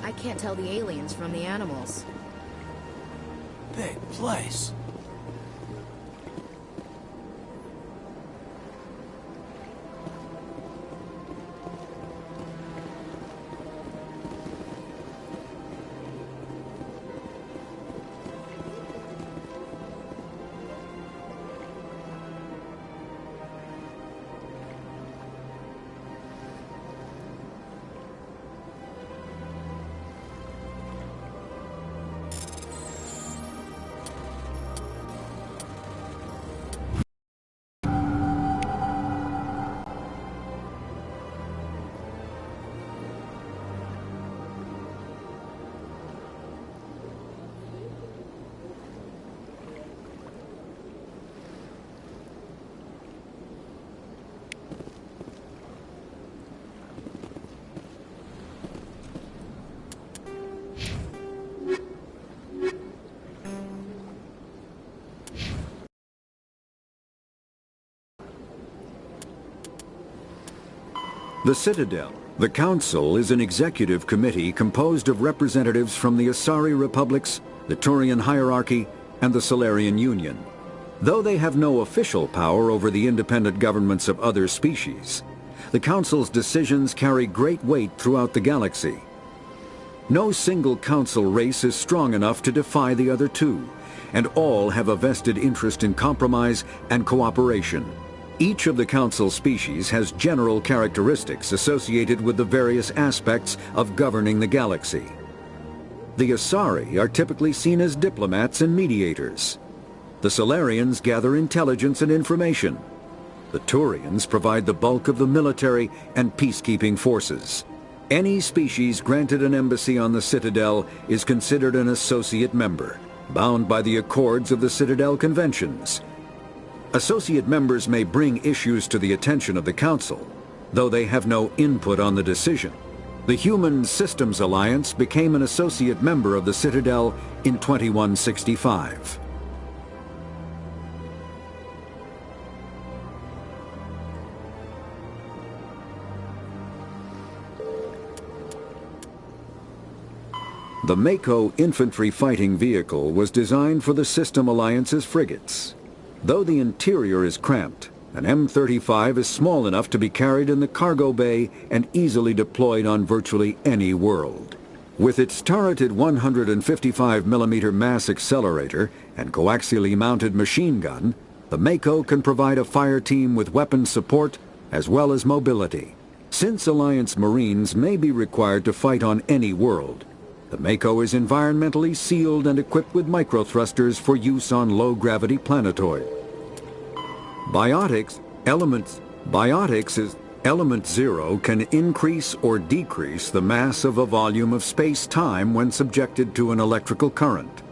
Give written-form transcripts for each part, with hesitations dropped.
I can't tell the aliens from the animals. Big place. The Citadel. The Council is an executive committee composed of representatives from the Asari Republics, the Turian Hierarchy, and the Salarian Union. Though they have no official power over the independent governments of other species, the Council's decisions carry great weight throughout the galaxy. No single Council race is strong enough to defy the other two, and all have a vested interest in compromise and cooperation. Each of the Council species has general characteristics associated with the various aspects of governing the galaxy. The Asari are typically seen as diplomats and mediators. The Salarians gather intelligence and information. The Turians provide the bulk of the military and peacekeeping forces. Any species granted an embassy on the Citadel is considered an associate member, bound by the accords of the Citadel Conventions. Associate members may bring issues to the attention of the Council, though they have no input on the decision. The Human Systems Alliance became an associate member of the Citadel in 2165. The Mako infantry fighting vehicle was designed for the System Alliance's frigates. Though the interior is cramped, an M35 is small enough to be carried in the cargo bay and easily deployed on virtually any world. With its turreted 155mm mass accelerator and coaxially mounted machine gun, the Mako can provide a fire team with weapon support as well as mobility. Since Alliance Marines may be required to fight on any world, the Mako is environmentally sealed and equipped with microthrusters for use on low-gravity planetoids. Biotics is Element Zero can increase or decrease the mass of a volume of space-time when subjected to an electrical current.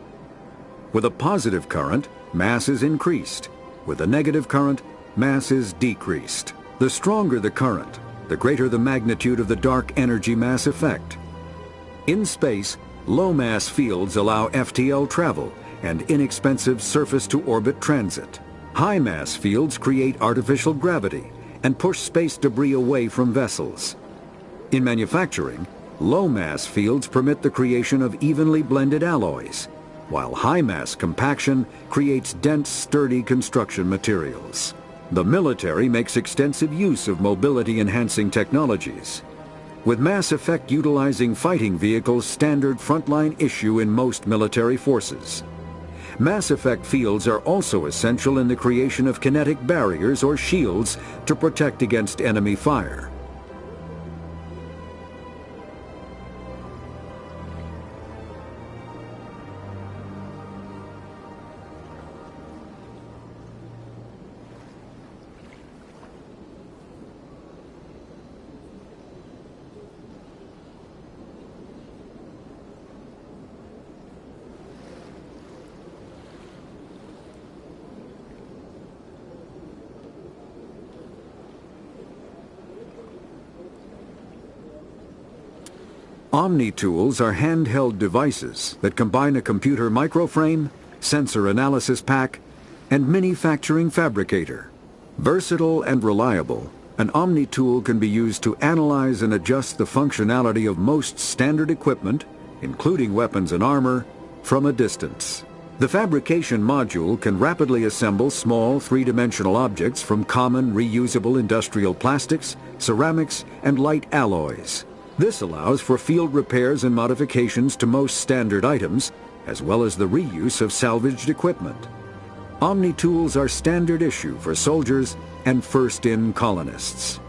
With a positive current, mass is increased. With a negative current, mass is decreased. The stronger the current, the greater the magnitude of the dark energy mass effect. In space, low-mass fields allow FTL travel and inexpensive surface-to-orbit transit. High-mass fields create artificial gravity and push space debris away from vessels. In manufacturing, low-mass fields permit the creation of evenly blended alloys, while high-mass compaction creates dense, sturdy construction materials. The military makes extensive use of mobility-enhancing technologies, with Mass Effect utilizing fighting vehicles standard frontline issue in most military forces. Mass Effect fields are also essential in the creation of kinetic barriers or shields to protect against enemy fire. Omni-tools are handheld devices that combine a computer microframe, sensor analysis pack, and manufacturing fabricator. Versatile and reliable, An Omni tool can be used to analyze and adjust the functionality of most standard equipment, including weapons and armor, from a distance. The fabrication module can rapidly assemble small three-dimensional objects from common reusable industrial plastics, ceramics, and light alloys. This allows for field repairs and modifications to most standard items, as well as the reuse of salvaged equipment. Omni tools are standard issue for soldiers and first-in colonists.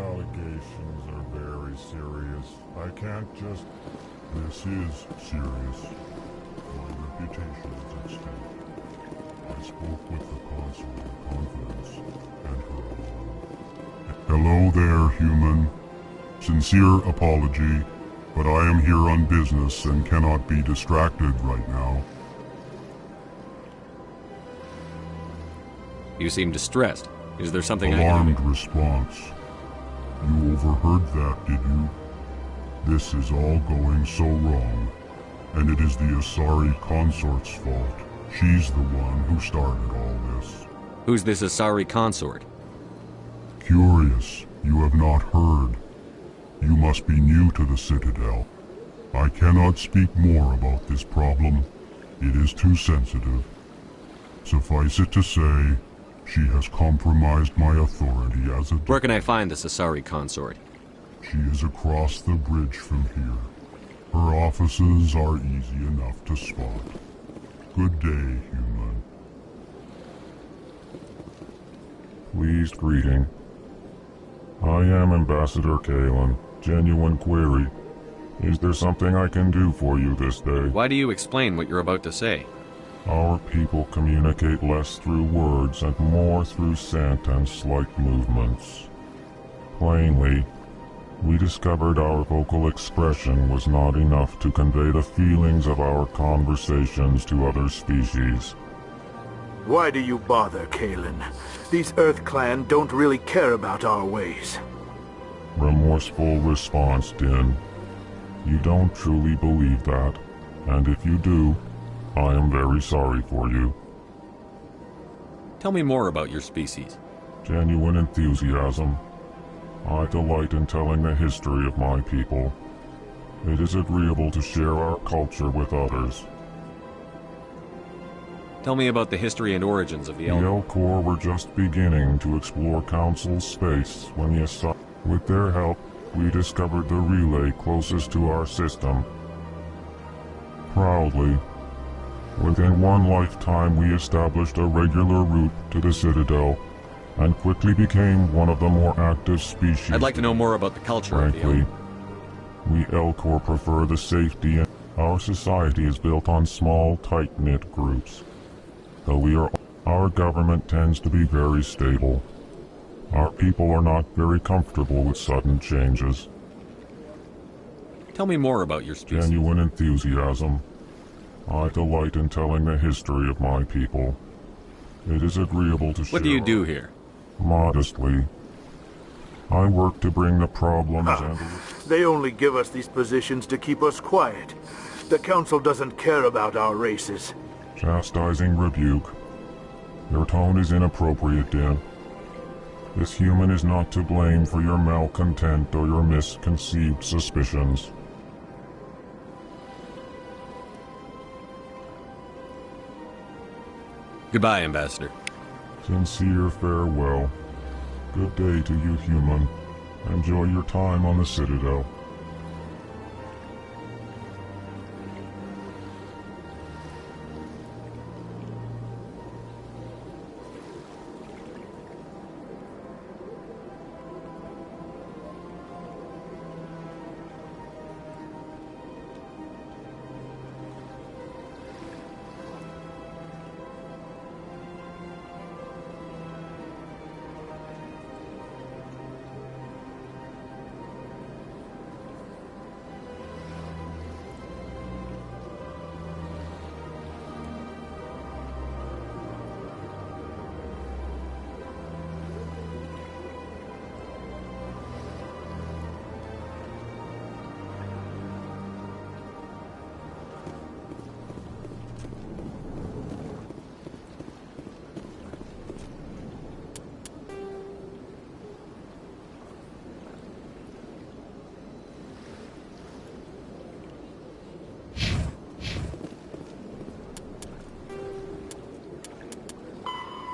allegations are very serious. I can't just... This is serious. My reputation is at stake. I spoke with the consul in confidence, and her alone. Hello there, human. Sincere apology, but I am here on business and cannot be distracted right now. You seem distressed. Is there something I can Alarmed do? response. You overheard that, did you? This is all going so wrong, and it is the Asari consort's fault. She's the one who started all this. Who's this Asari consort? Curious, you have not heard. You must be new to the Citadel. I cannot speak more about this problem. It is too sensitive. Suffice it to say, she has compromised my authority as a... Where can I find this Asari consort? She is across the bridge from here. Her offices are easy enough to spot. Good day, human. Pleased greeting. I am Ambassador Kalen. Genuine query. Is there something I can do for you this day? Why do you explain what you're about to say? Our people communicate less through words and more through scent and slight movements. Plainly, we discovered our vocal expression was not enough to convey the feelings of our conversations to other species. Why do you bother, Kalen? These Earth Clan don't really care about our ways. Remorseful response, Din. You don't truly believe that, and if you do, I am very sorry for you. Tell me more about your species. Genuine enthusiasm. I delight in telling the history of my people. It is agreeable to share our culture with others. Tell me about the history and origins of the The Elcor were just beginning to explore Council's space when the Asari... With their help, we discovered the relay closest to our system. Proudly, within one lifetime we established a regular route to the Citadel, and quickly became one of the more active species. I'd like to know more about the culture Frankly, of the we Elcor prefer the safety and our society is built on small, tight-knit groups. Though our government tends to be very stable. Our people are not very comfortable with sudden changes. Tell me more about your species. Genuine enthusiasm. I delight in telling the history of my people. It is agreeable to share... What do you do here? Modestly. I work to bring the problems and... They only give us these positions to keep us quiet. The Council doesn't care about our races. Chastising rebuke. Your tone is inappropriate, Din. This human is not to blame for your malcontent or your misconceived suspicions. Goodbye, Ambassador. Sincere farewell. Good day to you, human. Enjoy your time on the Citadel.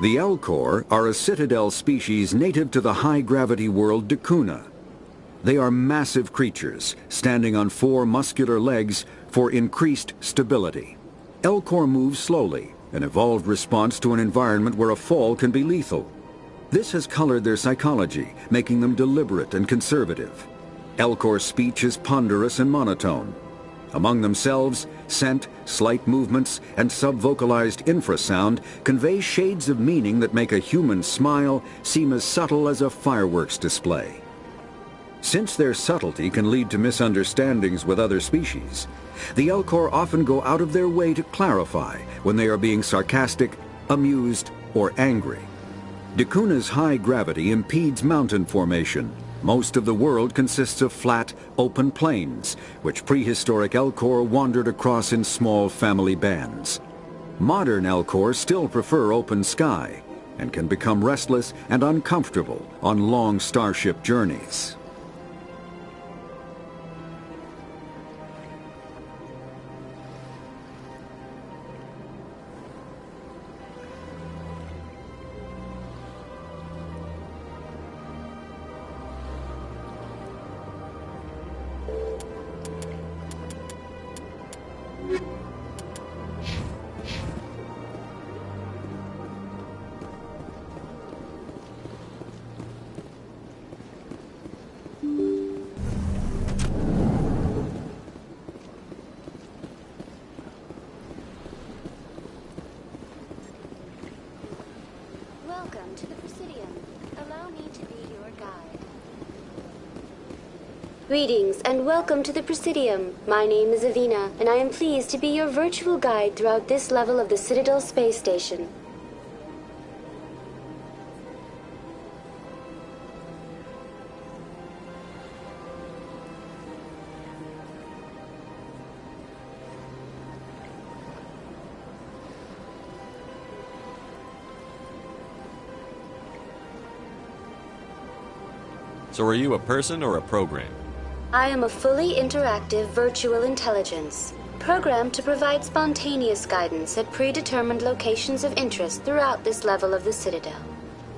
The Elcor are a Citadel species native to the high-gravity world Dakuna. They are massive creatures, standing on 4 muscular legs for increased stability. Elcor move slowly, an evolved response to an environment where a fall can be lethal. This has colored their psychology, making them deliberate and conservative. Elcor's speech is ponderous and monotone. Among themselves, scent, slight movements, and sub-vocalized infrasound convey shades of meaning that make a human smile seem as subtle as a fireworks display. Since their subtlety can lead to misunderstandings with other species, the Elcor often go out of their way to clarify when they are being sarcastic, amused, or angry. Dacuna's high gravity impedes mountain formation. Most of the world consists of flat, open plains, which prehistoric Elcor wandered across in small family bands. Modern Elcor still prefer open sky, and can become restless and uncomfortable on long starship journeys. Welcome to the Presidium. Allow me to be your guide. Greetings and welcome to the Presidium. My name is Avina, and I am pleased to be your virtual guide throughout this level of the Citadel Space Station. So are you a person or a program? I am a fully interactive virtual intelligence, programmed to provide spontaneous guidance at predetermined locations of interest throughout this level of the Citadel.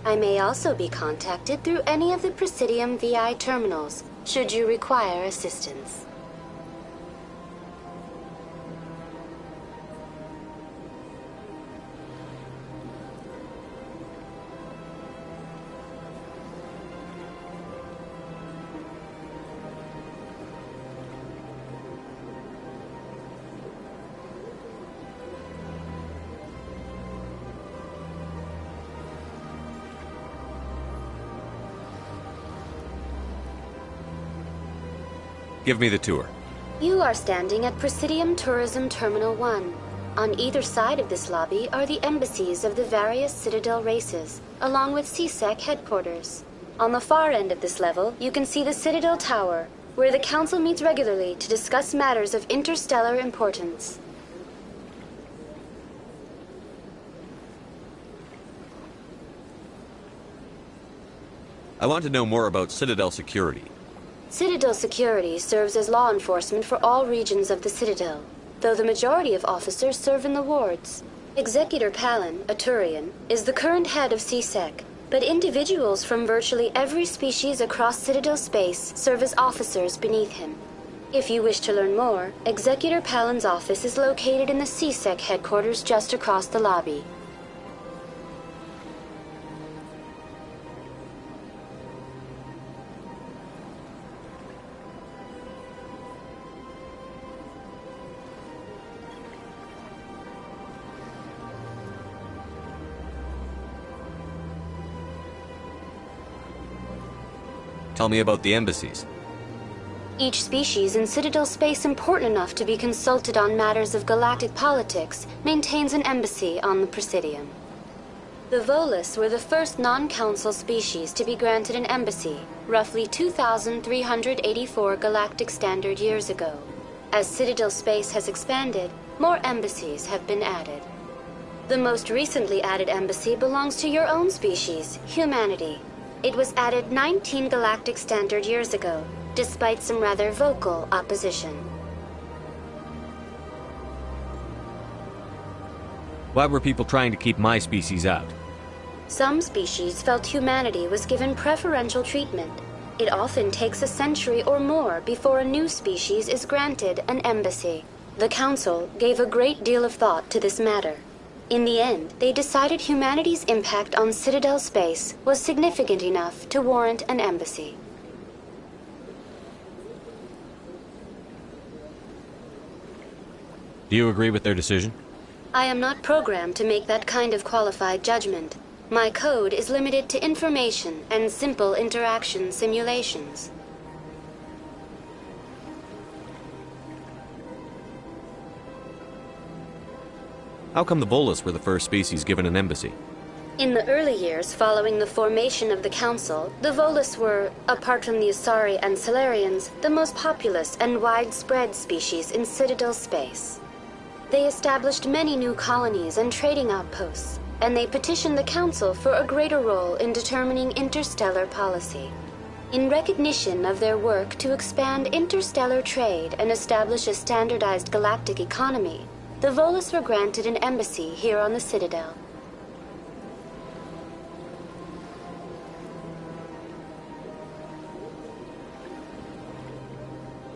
I may also be contacted through any of the Presidium VI terminals, should you require assistance. Give me the tour. You are standing at Presidium Tourism Terminal 1. On either side of this lobby are the embassies of the various Citadel races, along with CSEC headquarters. On the far end of this level, you can see the Citadel Tower, where the Council meets regularly to discuss matters of interstellar importance. I want to know more about Citadel security. Citadel security serves as law enforcement for all regions of the Citadel, though the majority of officers serve in the wards. Executor Palin, a Turian, is the current head of CSEC, but individuals from virtually every species across Citadel space serve as officers beneath him. If you wish to learn more, Executor Palin's office is located in the CSEC headquarters just across the lobby. Tell me about the embassies. Each species in Citadel space important enough to be consulted on matters of galactic politics maintains an embassy on the Presidium. The Volus were the first non-council species to be granted an embassy, roughly 2,384 galactic standard years ago. As Citadel space has expanded, more embassies have been added. The most recently added embassy belongs to your own species, humanity. It was added 19 galactic standard years ago, despite some rather vocal opposition. Why were people trying to keep my species out? Some species felt humanity was given preferential treatment. It often takes a century or more before a new species is granted an embassy. The Council gave a great deal of thought to this matter. In the end, they decided humanity's impact on Citadel space was significant enough to warrant an embassy. Do you agree with their decision? I am not programmed to make that kind of qualified judgment. My code is limited to information and simple interaction simulations. How come the Volus were the first species given an embassy? In the early years following the formation of the Council, the Volus were, apart from the Asari and Salarians, the most populous and widespread species in Citadel space. They established many new colonies and trading outposts, and they petitioned the Council for a greater role in determining interstellar policy. In recognition of their work to expand interstellar trade and establish a standardized galactic economy, the Volus were granted an embassy here on the Citadel.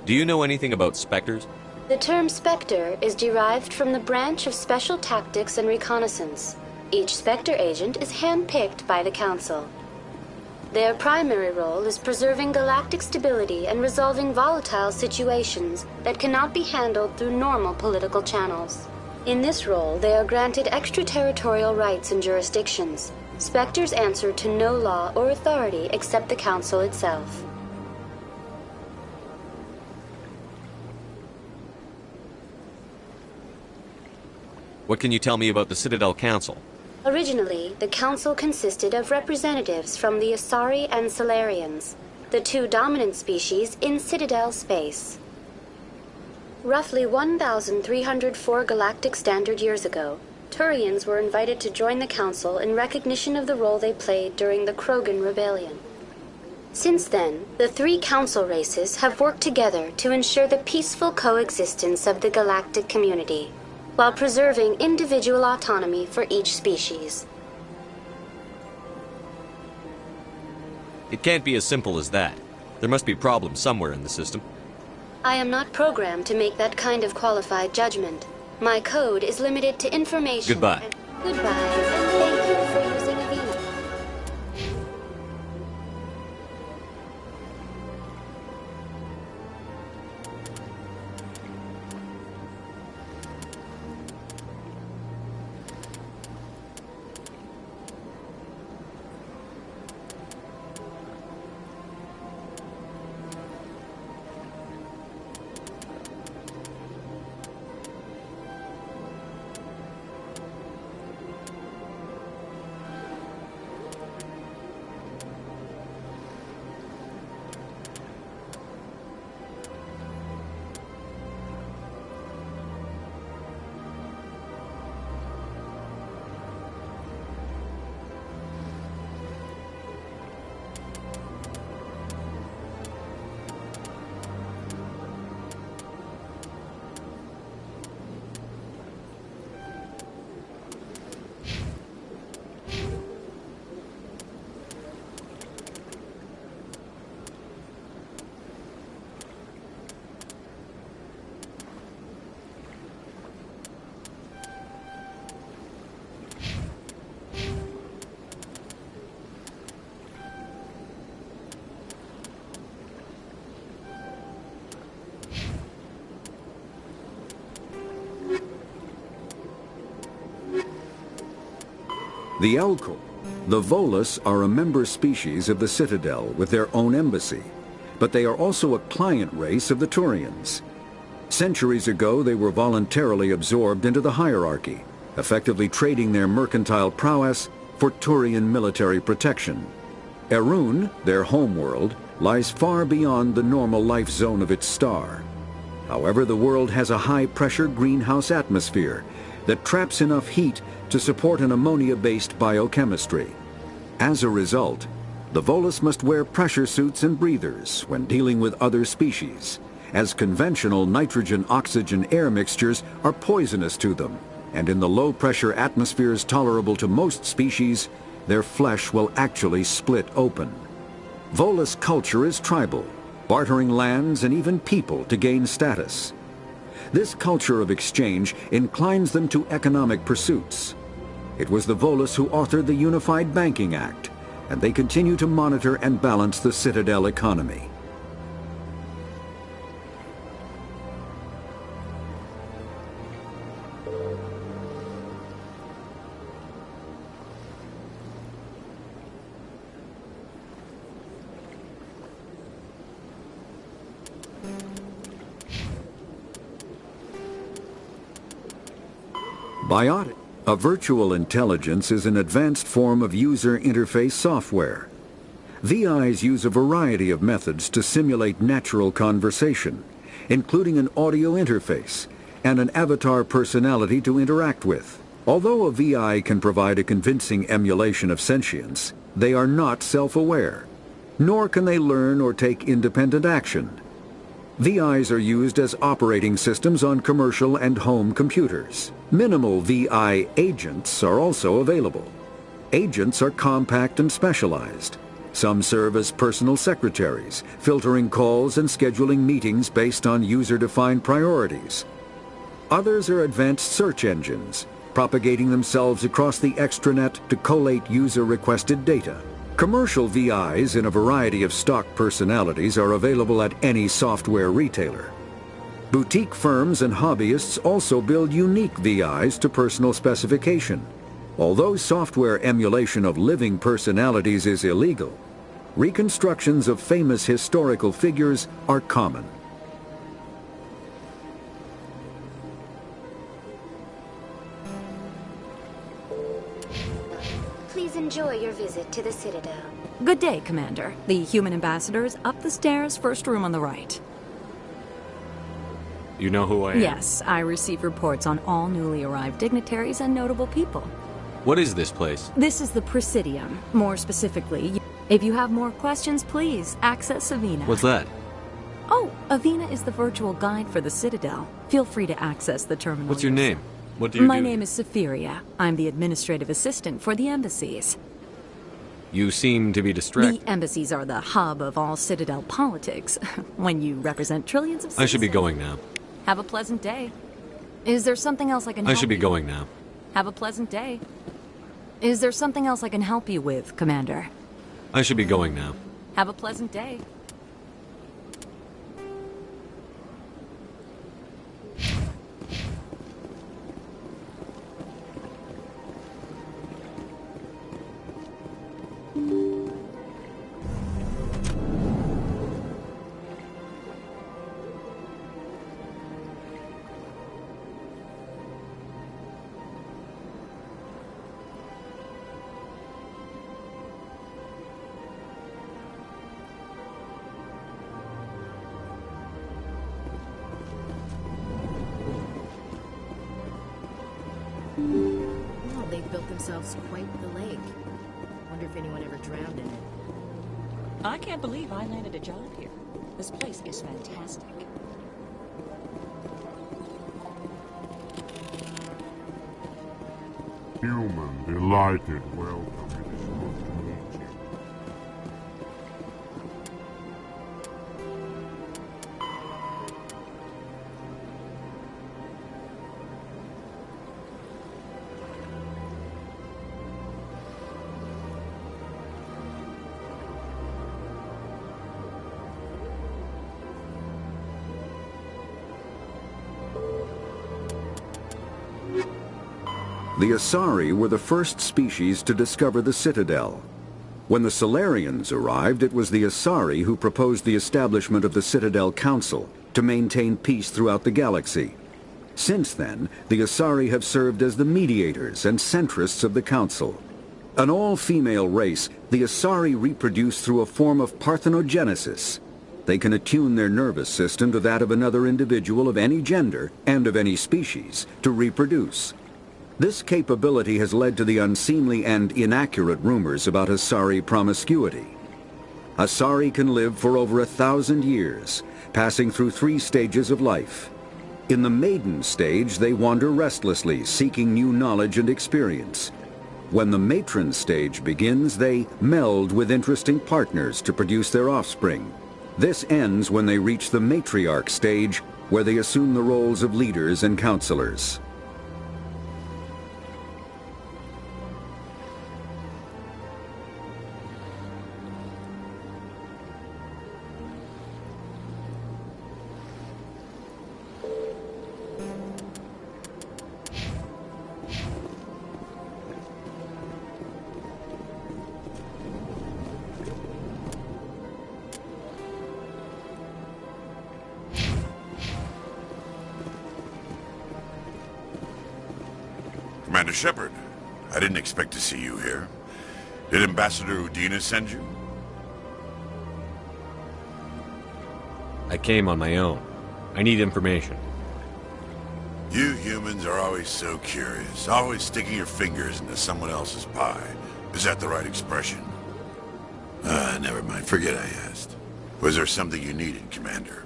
Do you know anything about Spectres? The term Spectre is derived from the branch of Special Tactics and Reconnaissance. Each Spectre agent is hand-picked by the Council. Their primary role is preserving galactic stability and resolving volatile situations that cannot be handled through normal political channels. In this role, they are granted extraterritorial rights and jurisdictions. Spectres answer to no law or authority except the Council itself. What can you tell me about the Citadel Council? Originally, the Council consisted of representatives from the Asari and Salarians, the two dominant species in Citadel space. Roughly 1,304 galactic standard years ago, Turians were invited to join the Council in recognition of the role they played during the Krogan Rebellion. Since then, the three Council races have worked together to ensure the peaceful coexistence of the galactic community, while preserving individual autonomy for each species. It can't be as simple as that. There must be problems somewhere in the system. I am not programmed to make that kind of qualified judgment. My code is limited to information. Goodbye. Goodbye, and thank you for using Avena. The Elkul, the Volus, are a member species of the Citadel with their own embassy, but they are also a client race of the Turians. Centuries ago, they were voluntarily absorbed into the hierarchy, effectively trading their mercantile prowess for Turian military protection. Erun, their homeworld, lies far beyond the normal life zone of its star. However, the world has a high-pressure greenhouse atmosphere that traps enough heat to support an ammonia-based biochemistry. As a result, the Volus must wear pressure suits and breathers when dealing with other species, as conventional nitrogen-oxygen air mixtures are poisonous to them, and in the low-pressure atmospheres tolerable to most species, their flesh will actually split open. Volus culture is tribal, bartering lands and even people to gain status. This culture of exchange inclines them to economic pursuits, It was the Volus who authored the Unified Banking Act, and they continue to monitor and balance the Citadel economy. Biotic. A virtual intelligence is an advanced form of user interface software. VIs use a variety of methods to simulate natural conversation, including an audio interface and an avatar personality to interact with. Although a VI can provide a convincing emulation of sentience, they are not self-aware, nor can they learn or take independent action. VIs are used as operating systems on commercial and home computers. Minimal VI agents are also available. Agents are compact and specialized. Some serve as personal secretaries, filtering calls and scheduling meetings based on user-defined priorities. Others are advanced search engines, propagating themselves across the extranet to collate user-requested data. Commercial VIs in a variety of stock personalities are available at any software retailer. Boutique firms and hobbyists also build unique VIs to personal specification. Although software emulation of living personalities is illegal, reconstructions of famous historical figures are common. Please enjoy your visit to the Citadel. Good day, Commander. The human ambassador is up the stairs, first room on the right. You know who I am? Yes, I receive reports on all newly arrived dignitaries and notable people. What is this place? This is the Presidium. More specifically, if you have more questions, please access Avina. What's that? Oh, Avina is the virtual guide for the Citadel. Feel free to access the terminal. What's your name? What do you do? My name is Safiria. I'm the administrative assistant for the embassies. You seem to be distracted. The embassies are the hub of all Citadel politics. When you represent trillions of citizens. I should be going now. Have a pleasant day. Is there something else I can help I should be you? going now. Have a pleasant day. Is there something else I can help you with, Commander? I should be going now. Have a pleasant day. Well, they've built themselves quite the lake. Wonder if anyone ever drowned in it. I can't believe I landed a job here. This place is fantastic. Human, delighted, welcome. It is good to meet you. The Asari were the first species to discover the Citadel. When the Salarians arrived, it was the Asari who proposed the establishment of the Citadel Council to maintain peace throughout the galaxy. Since then, the Asari have served as the mediators and centrists of the Council. An all-female race, the Asari reproduce through a form of parthenogenesis. They can attune their nervous system to that of another individual of any gender and of any species to reproduce. This capability has led to the unseemly and inaccurate rumors about Asari promiscuity. Asari can live for over 1,000 years, passing through 3 stages of life. In the maiden stage, they wander restlessly, seeking new knowledge and experience. When the matron stage begins, they meld with interesting partners to produce their offspring. This ends when they reach the matriarch stage, where they assume the roles of leaders and counselors. Commander Shepard, I didn't expect to see you here. Did Ambassador Udina send you? I came on my own. I need information. You humans are always so curious, always sticking your fingers into someone else's pie. Is that the right expression? Never mind. Forget I asked. Was there something you needed, Commander?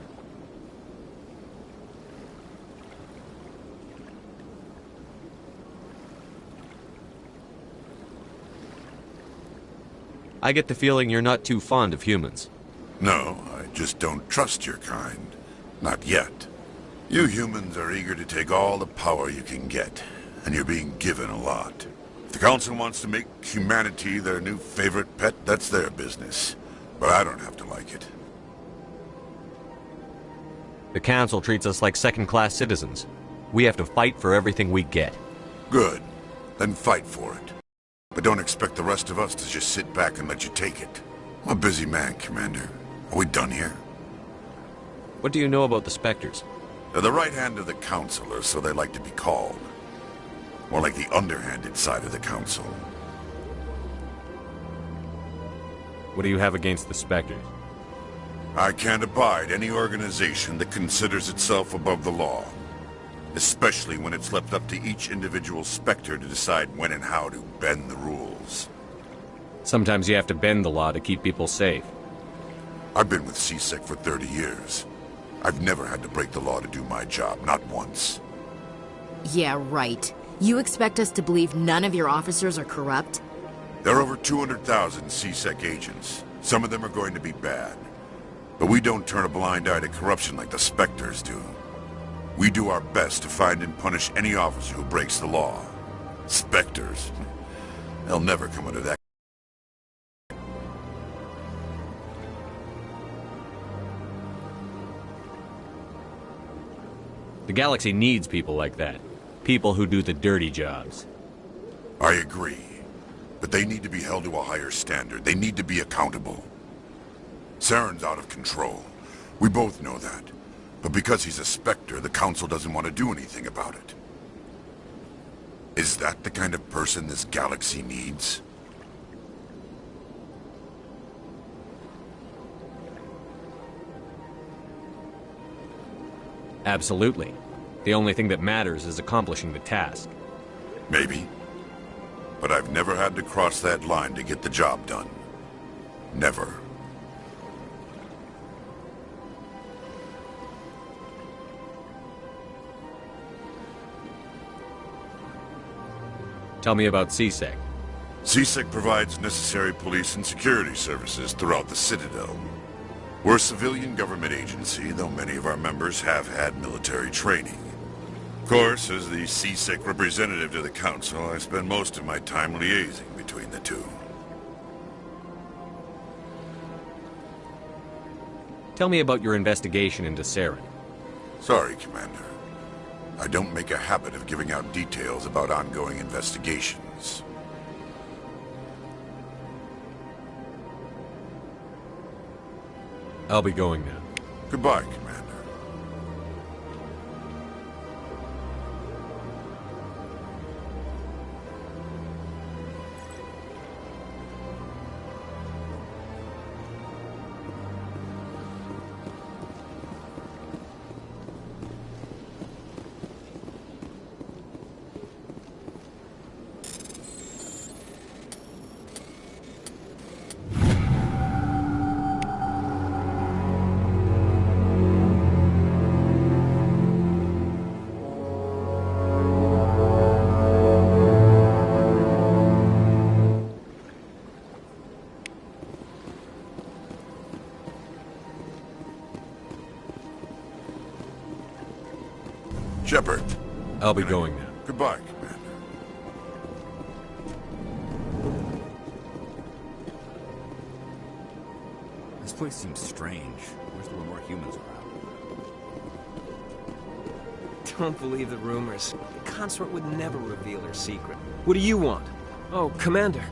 I get the feeling you're not too fond of humans. No, I just don't trust your kind. Not yet. You humans are eager to take all the power you can get, and you're being given a lot. If the Council wants to make humanity their new favorite pet, that's their business. But I don't have to like it. The Council treats us like second-class citizens. We have to fight for everything we get. Good. Then fight for it. But don't expect the rest of us to just sit back and let you take it. I'm a busy man, Commander. Are we done here? What do you know about the Spectres? They're the right hand of the Council, or so they like to be called. More like the underhanded side of the Council. What do you have against the Spectres? I can't abide any organization that considers itself above the law. Especially when it's left up to each individual Spectre to decide when and how to bend the rules. Sometimes you have to bend the law to keep people safe. I've been with C-Sec for 30 years. I've never had to break the law to do my job, not once. Yeah, right. You expect us to believe none of your officers are corrupt? There are over 200,000 C-Sec agents. Some of them are going to be bad. But we don't turn a blind eye to corruption like the Spectres do. We do our best to find and punish any officer who breaks the law. Spectres. They'll never come under that. The galaxy needs people like that. People who do the dirty jobs. I agree. But they need to be held to a higher standard. They need to be accountable. Saren's out of control. We both know that. But because he's a Spectre, the Council doesn't want to do anything about it. Is that the kind of person this galaxy needs? Absolutely. The only thing that matters is accomplishing the task. Maybe. But I've never had to cross that line to get the job done. Never. Tell me about C-Sec. C-Sec provides necessary police and security services throughout the Citadel. We're a civilian government agency, though many of our members have had military training. Of course, as the C-Sec representative to the Council, I spend most of my time liaising between the two. Tell me about your investigation into Saren. Sorry, Commander. I don't make a habit of giving out details about ongoing investigations. I'll be going now. Goodbye, Commander. Shepard. I'll be going now. Goodbye, Commander. This place seems strange. I wish there were more humans around. Don't believe the rumors. The consort would never reveal her secret. What do you want? Oh, Commander.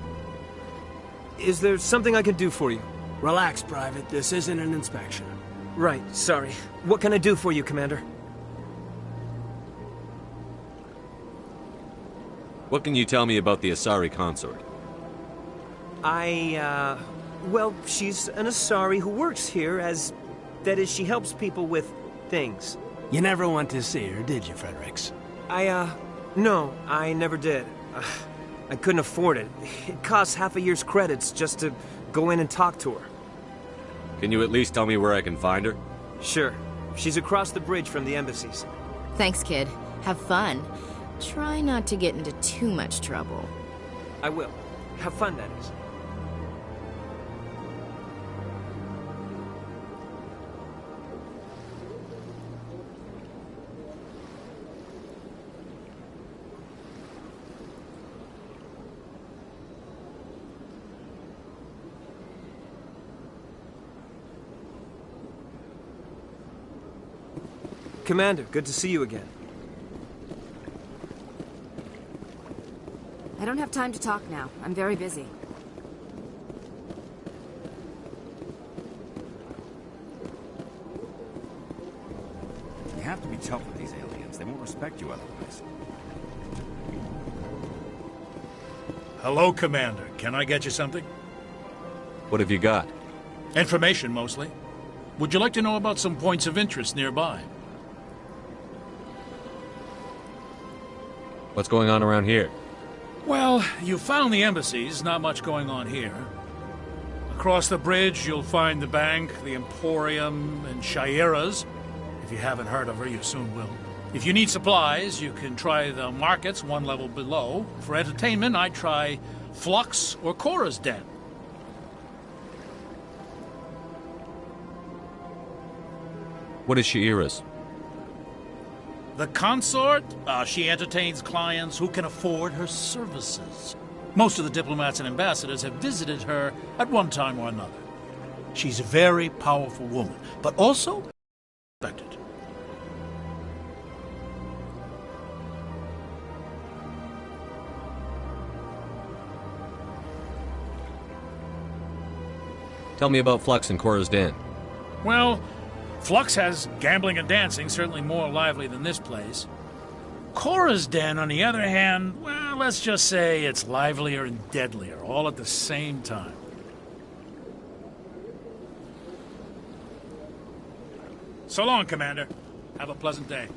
Is there something I can do for you? Relax, Private. This isn't an inspection. Right, sorry. What can I do for you, Commander? What can you tell me about the Asari consort? Well, she's an Asari who works here as... That is, she helps people with things. You never went to see her, did you, Fredericks? No, I never did. I couldn't afford it. It costs half a year's credits just to go in and talk to her. Can you at least tell me where I can find her? Sure. She's across the bridge from the embassies. Thanks, kid. Have fun. Try not to get into too much trouble. I will. Have fun, that is. Commander, good to see you again. I don't have time to talk now. I'm very busy. You have to be tough with these aliens. They won't respect you otherwise. Hello, Commander. Can I get you something? What have you got? Information, mostly. Would you like to know about some points of interest nearby? What's going on around here? Well, you found the embassies. Not much going on here. Across the bridge, you'll find the bank, the Emporium, and Shayera's. If you haven't heard of her, you soon will. If you need supplies, you can try the markets one level below. For entertainment, I'd try Flux or Cora's Den. What is Shayera's? The consort, she entertains clients who can afford her services. Most of the diplomats and ambassadors have visited her at one time or another. She's a very powerful woman, but also respected. Tell me about Flux and Cora's Den. Well, Flux has gambling and dancing, certainly more lively than this place. Cora's Den, on the other hand, well, let's just say it's livelier and deadlier, all at the same time. So long, Commander. Have a pleasant day.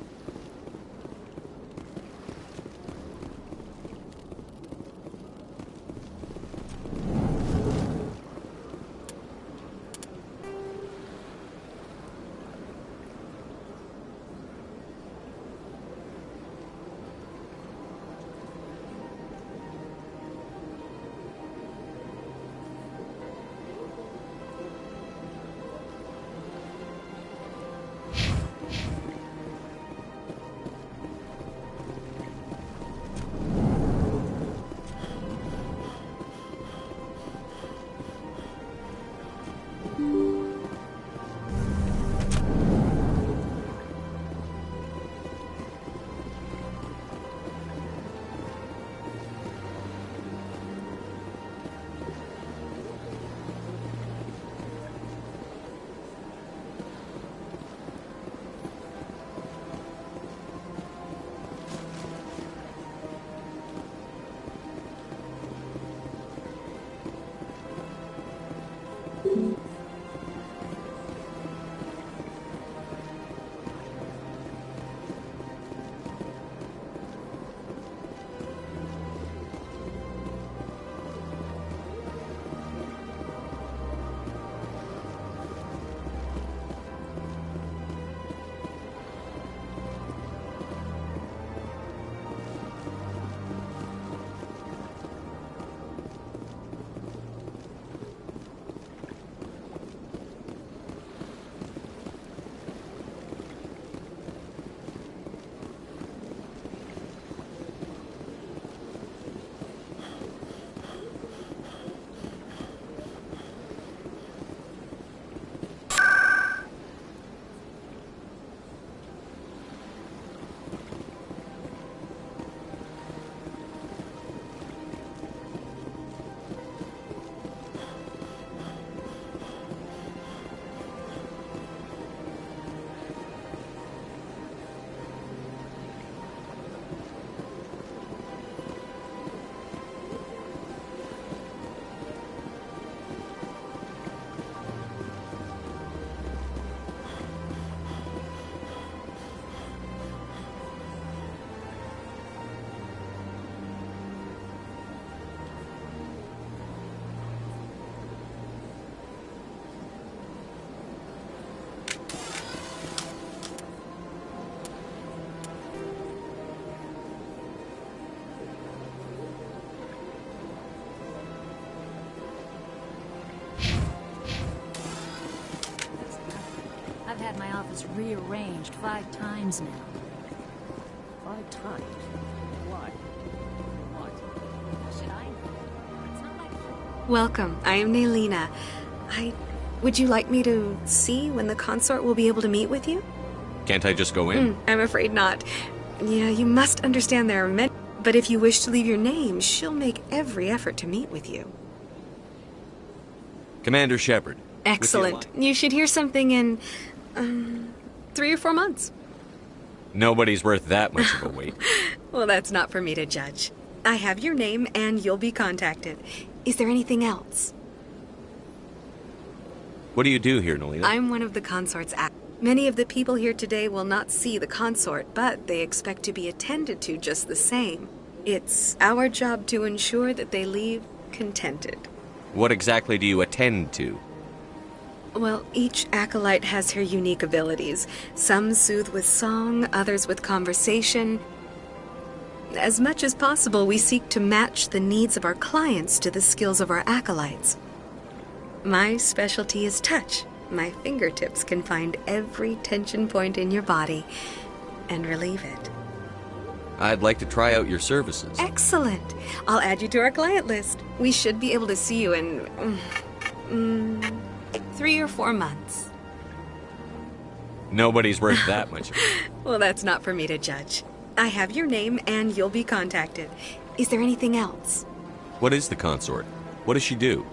I've had my office rearranged 5 times now. 5 times? Why? What? Should I? It's not my fault. Welcome. I am Naylina. Would you like me to see when the consort will be able to meet with you? Can't I just go in? I'm afraid not. Yeah, you must understand there are many. But if you wish to leave your name, she'll make every effort to meet with you. Commander Shepard. Excellent. You should hear something in 3 or 4 months. Nobody's worth that much of a wait. Well, that's not for me to judge. I have your name and you'll be contacted. Is there anything else? What do you do here, Naylina? I'm one of the consort's actors. Many of the people here today will not see the consort, but they expect to be attended to just the same. It's our job to ensure that they leave contented. What exactly do you attend to? Well, each acolyte has her unique abilities. Some soothe with song, others with conversation. As much as possible, we seek to match the needs of our clients to the skills of our acolytes. My specialty is touch. My fingertips can find every tension point in your body and relieve it. I'd like to try out your services. Excellent. I'll add you to our client list. We should be able to see you in 3 or 4 months. Nobody's worth that much. Well, that's not for me to judge. I have your name and you'll be contacted. Is there anything else? What is the consort? What does she do?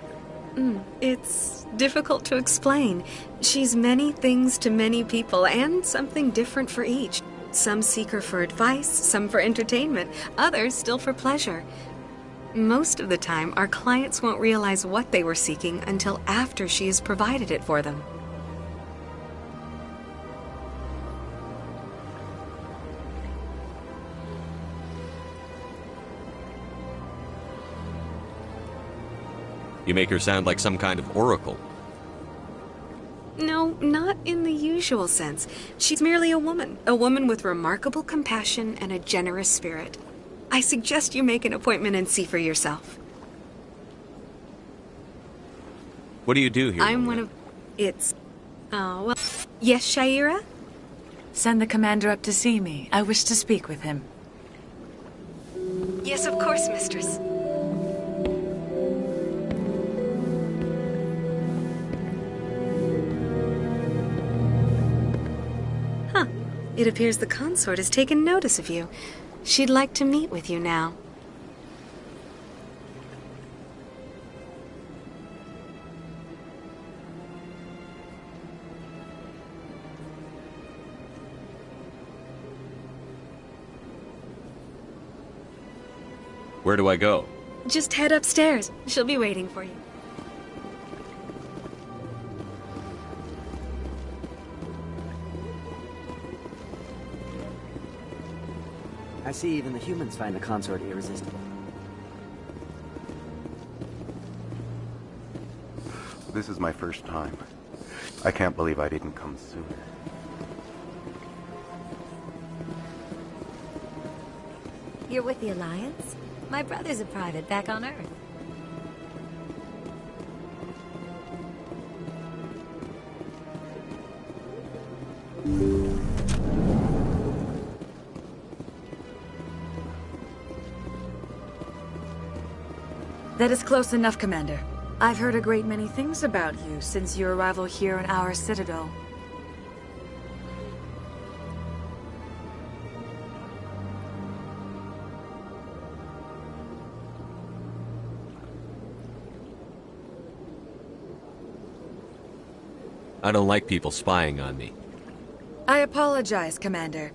It's difficult to explain. She's many things to many people and something different for each. Some seek her for advice, some for entertainment, others still for pleasure. Most of the time, our clients won't realize what they were seeking until after she has provided it for them. You make her sound like some kind of oracle. No, not in the usual sense. She's merely a woman with remarkable compassion and a generous spirit. I suggest you make an appointment and see for yourself. What do you do here? I'm one of... It's... Oh, well... Yes, Sha'ira? Send the commander up to see me. I wish to speak with him. Yes, of course, mistress. It appears the consort has taken notice of you. She'd like to meet with you now. Where do I go? Just head upstairs. She'll be waiting for you. I see even the humans find the consort irresistible. This is my first time. I can't believe I didn't come sooner. You're with the Alliance? My brother's a private back on Earth. That is close enough, Commander. I've heard a great many things about you since your arrival here in our citadel. I don't like people spying on me. I apologize, Commander.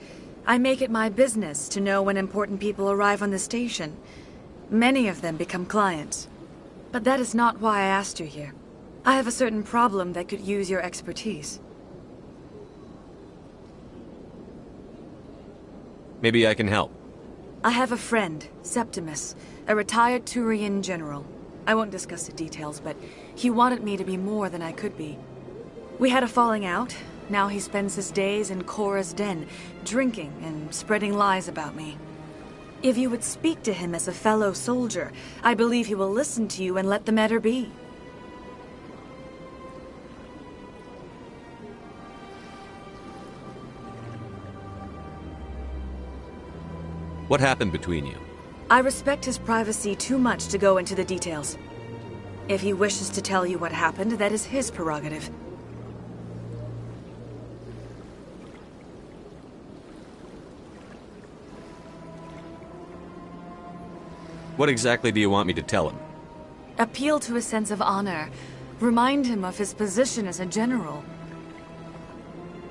I make it my business to know when important people arrive on the station. Many of them become clients. But that is not why I asked you here. I have a certain problem that could use your expertise. Maybe I can help. I have a friend, Septimus, a retired Turian general. I won't discuss the details, but he wanted me to be more than I could be. We had a falling out. Now he spends his days in Korra's den, drinking and spreading lies about me. If you would speak to him as a fellow soldier, I believe he will listen to you and let the matter be. What happened between you? I respect his privacy too much to go into the details. If he wishes to tell you what happened, that is his prerogative. What exactly do you want me to tell him? Appeal to his sense of honor. Remind him of his position as a general.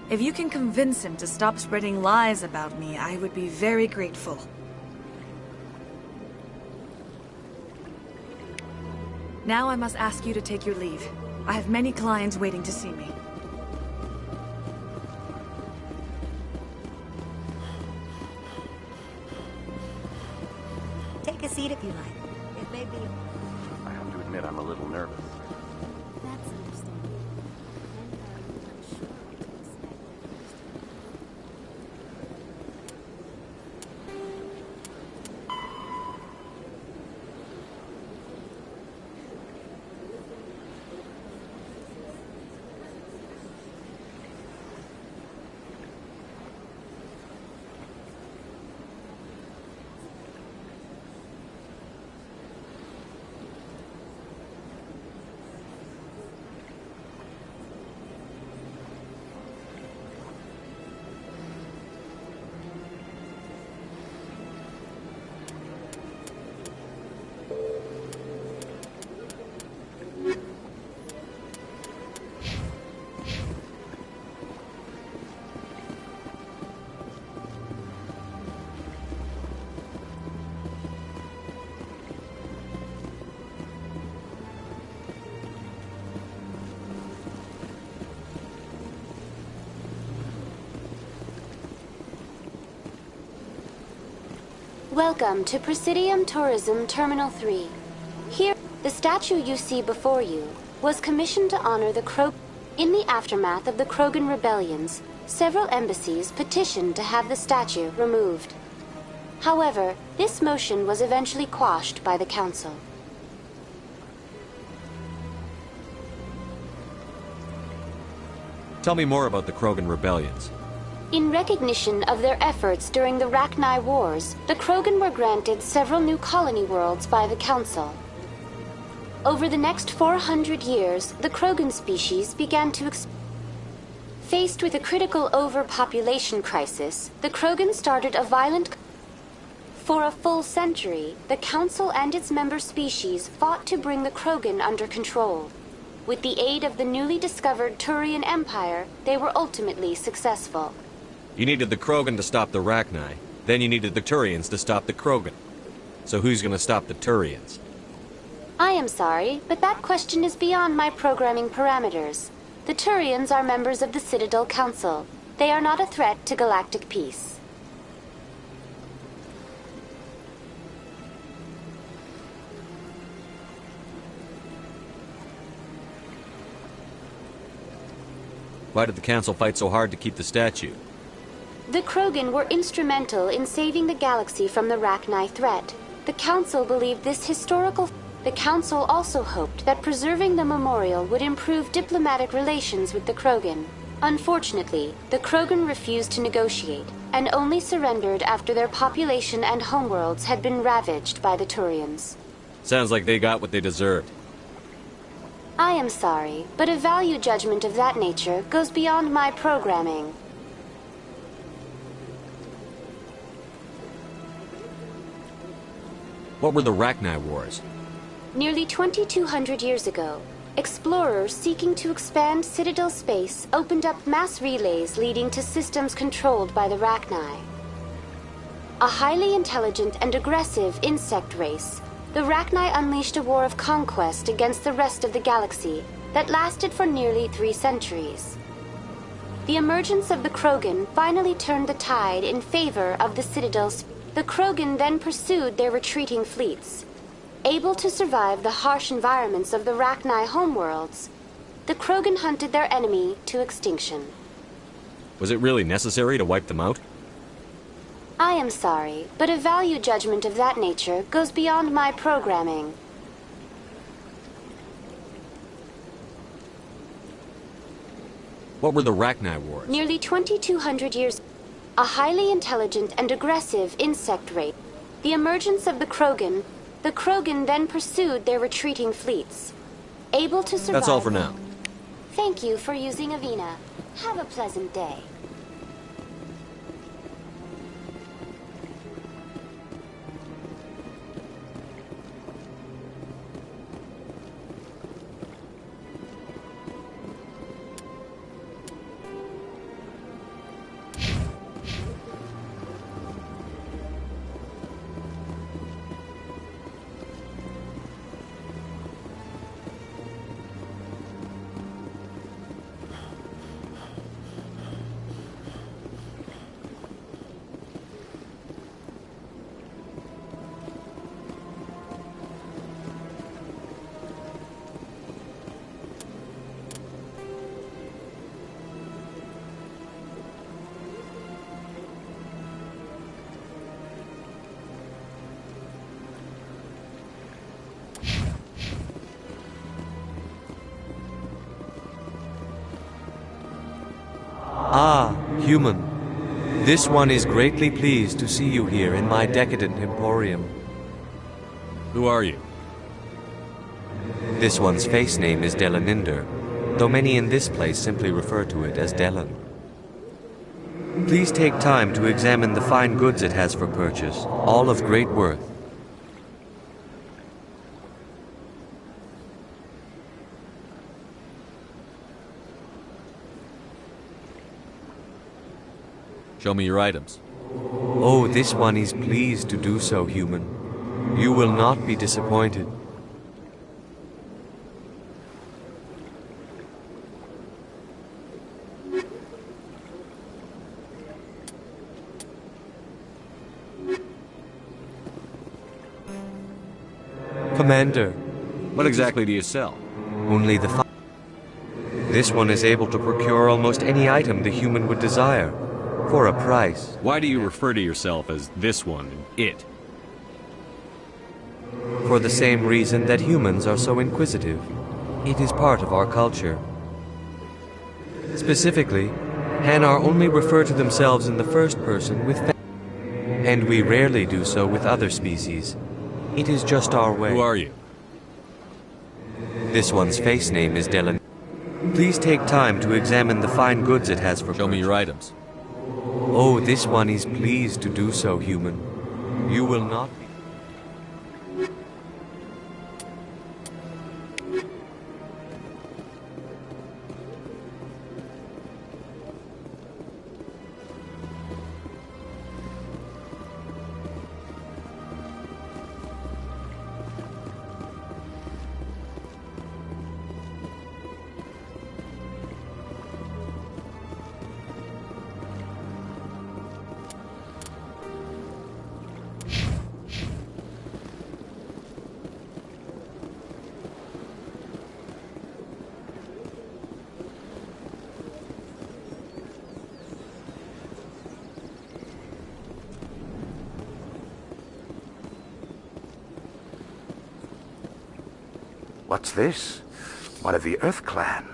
If you can convince him to stop spreading lies about me, I would be very grateful. Now I must ask you to take your leave. I have many clients waiting to see me. Take a seat if you like. It may be... I have to admit I'm a little nervous. That's understandable. Welcome to Presidium Tourism Terminal 3. Here, the statue you see before you was commissioned to honor the Krogan. In the aftermath of the Krogan rebellions, several embassies petitioned to have the statue removed. However, this motion was eventually quashed by the Council. Tell me more about the Krogan rebellions. In recognition of their efforts during the Rachni Wars, the Krogan were granted several new colony worlds by the Council. Over the next 400 years, the Krogan species began to Faced with a critical overpopulation crisis, the Krogan started a violent... For a full century, the Council and its member species fought to bring the Krogan under control. With the aid of the newly discovered Turian Empire, they were ultimately successful. You needed the Krogan to stop the Rachni, then you needed the Turians to stop the Krogan. So who's gonna stop the Turians? I am sorry, but that question is beyond my programming parameters. The Turians are members of the Citadel Council. They are not a threat to galactic peace. Why did the Council fight so hard to keep the statue? The Krogan were instrumental in saving the galaxy from the Rachni threat. The Council believed this historical... The Council also hoped that preserving the memorial would improve diplomatic relations with the Krogan. Unfortunately, the Krogan refused to negotiate, and only surrendered after their population and homeworlds had been ravaged by the Turians. Sounds like they got what they deserved. I am sorry, but a value judgment of that nature goes beyond my programming. What were the Rachni Wars? Nearly 2,200 years ago, explorers seeking to expand Citadel space opened up mass relays leading to systems controlled by the Rachni. A highly intelligent and aggressive insect race, the Rachni unleashed a war of conquest against the rest of the galaxy that lasted for nearly 3 centuries. The emergence of the Krogan finally turned the tide in favor of the Citadel's. The Krogan then pursued their retreating fleets. Able to survive the harsh environments of the Rachni homeworlds, the Krogan hunted their enemy to extinction. Was it really necessary to wipe them out? I am sorry, but a value judgment of that nature goes beyond my programming. What were the Rachni Wars? Nearly 2,200 years... a highly intelligent and aggressive insect race. The emergence of the Krogan then pursued their retreating fleets. Able to survive... That's all for now. Thank you for using Avina. Have a pleasant day. Ah, human. This one is greatly pleased to see you here in my decadent emporium. Who are you? This one's face name is Delaninder, though many in this place simply refer to it as Delan. Please take time to examine the fine goods it has for purchase, all of great worth. Show me your items. Oh, this one is pleased to do so, human. You will not be disappointed. Commander. What exactly do you sell? Only the This one is able to procure almost any item the human would desire, for a price. Why do you refer to yourself as this one and it? For the same reason that humans are so inquisitive. It is part of our culture. Specifically, Hanar only refer to themselves in the first person with and we rarely do so with other species. It is just our way. Who are you? This one's face name is Delan. Please take time to examine the fine goods it has for Show me your items. Oh, this one is pleased to do so, human. You will not be... What's this? One of the Earth Clan.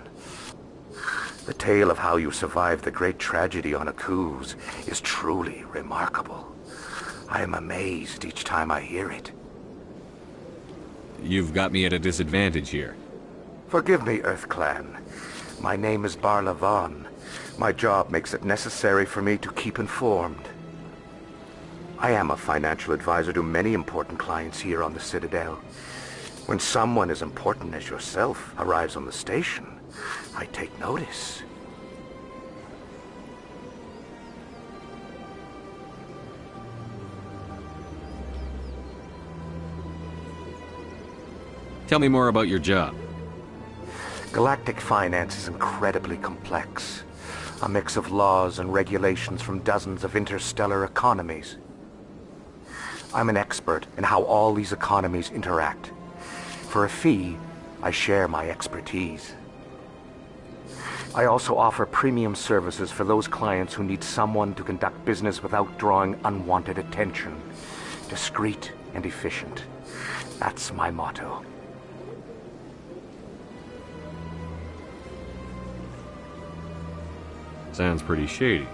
The tale of how you survived the great tragedy on Akuz is truly remarkable. I am amazed each time I hear it. You've got me at a disadvantage here. Forgive me, Earth Clan. My name is Barla Von. My job makes it necessary for me to keep informed. I am a financial advisor to many important clients here on the Citadel. When someone as important as yourself arrives on the station, I take notice. Tell me more about your job. Galactic finance is incredibly complex. A mix of laws and regulations from dozens of interstellar economies. I'm an expert in how all these economies interact. For a fee, I share my expertise. I also offer premium services for those clients who need someone to conduct business without drawing unwanted attention. Discreet and efficient. That's my motto. Sounds pretty shady.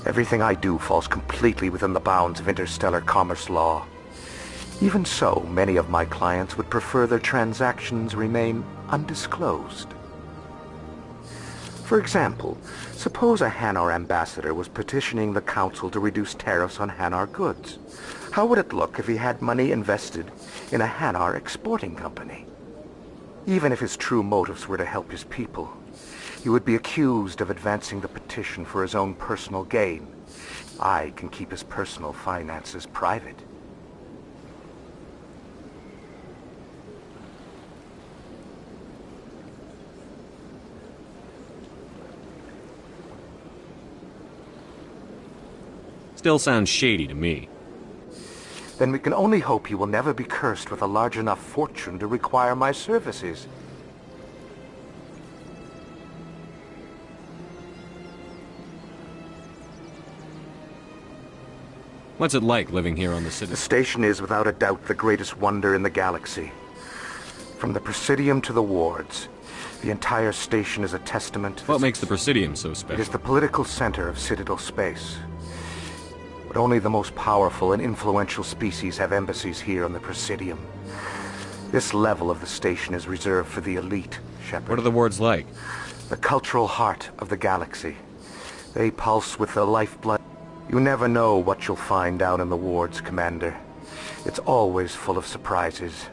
Everything I do falls completely within the bounds of interstellar commerce law. Even so, many of my clients would prefer their transactions remain undisclosed. For example, suppose a Hanar ambassador was petitioning the Council to reduce tariffs on Hanar goods. How would it look if he had money invested in a Hanar exporting company? Even if his true motives were to help his people, he would be accused of advancing the petition for his own personal gain. I can keep his personal finances private. Still sounds shady to me. Then we can only hope he will never be cursed with a large enough fortune to require my services. What's it like living here on the Citadel? The station is without a doubt the greatest wonder in the galaxy. From the Presidium to the wards, the entire station is a testament to... What makes the Presidium so special? It is the political center of Citadel space. But only the most powerful and influential species have embassies here on the Presidium. This level of the station is reserved for the elite, Shepard. What are the wards like? The cultural heart of the galaxy. They pulse with the lifeblood. You never know what you'll find down in the wards, Commander. It's always full of surprises.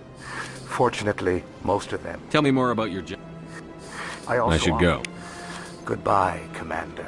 Fortunately, most of them. Tell me more about your job. I should go. Goodbye, Commander.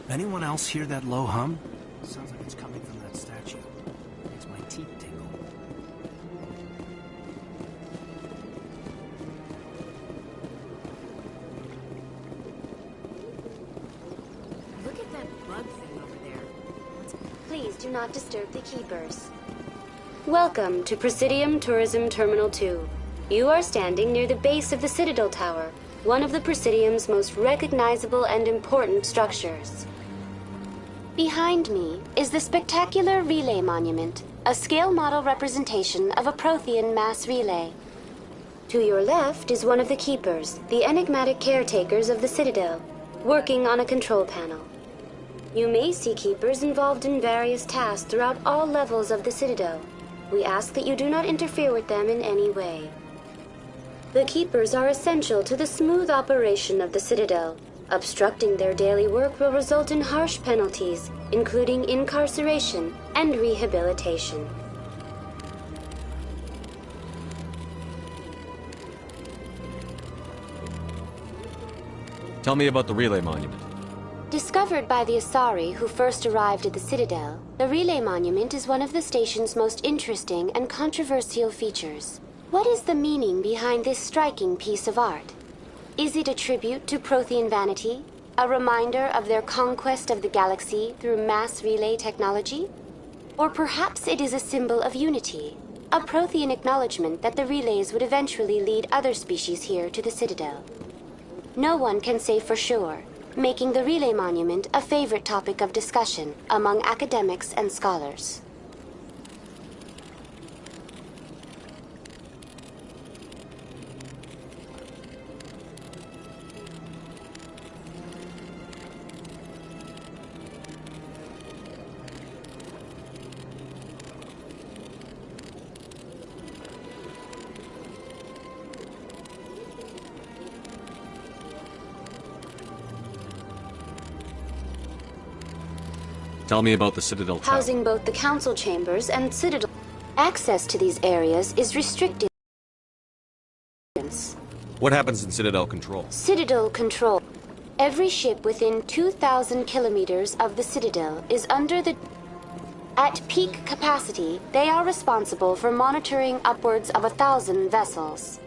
Anyone else hear that low hum? Sounds like it's coming from that statue. Makes my teeth tingle. Look at that bug thing over there. Please do not disturb the keepers. Welcome to Presidium Tourism Terminal 2. You are standing near the base of the Citadel Tower, one of the Presidium's most recognizable and important structures. Behind me is the spectacular Relay Monument, a scale model representation of a Prothean mass relay. To your left is one of the Keepers, the enigmatic caretakers of the Citadel, working on a control panel. You may see Keepers involved in various tasks throughout all levels of the Citadel. We ask that you do not interfere with them in any way. The Keepers are essential to the smooth operation of the Citadel. Obstructing their daily work will result in harsh penalties, including incarceration and rehabilitation. Tell me about the Relay Monument. Discovered by the Asari who first arrived at the Citadel, the Relay Monument is one of the station's most interesting and controversial features. What is the meaning behind this striking piece of art? Is it a tribute to Prothean vanity? A reminder of their conquest of the galaxy through mass relay technology? Or perhaps it is a symbol of unity, a Prothean acknowledgement that the relays would eventually lead other species here to the Citadel. No one can say for sure, making the Relay Monument a favorite topic of discussion among academics and scholars. Tell me about the Citadel Tower. Housing both the council chambers and Citadel. Access to these areas is restricted. What happens in Citadel Control? Citadel Control. Every ship within 2,000 kilometers of the Citadel is under the... At peak capacity, they are responsible for monitoring upwards of 1,000 vessels.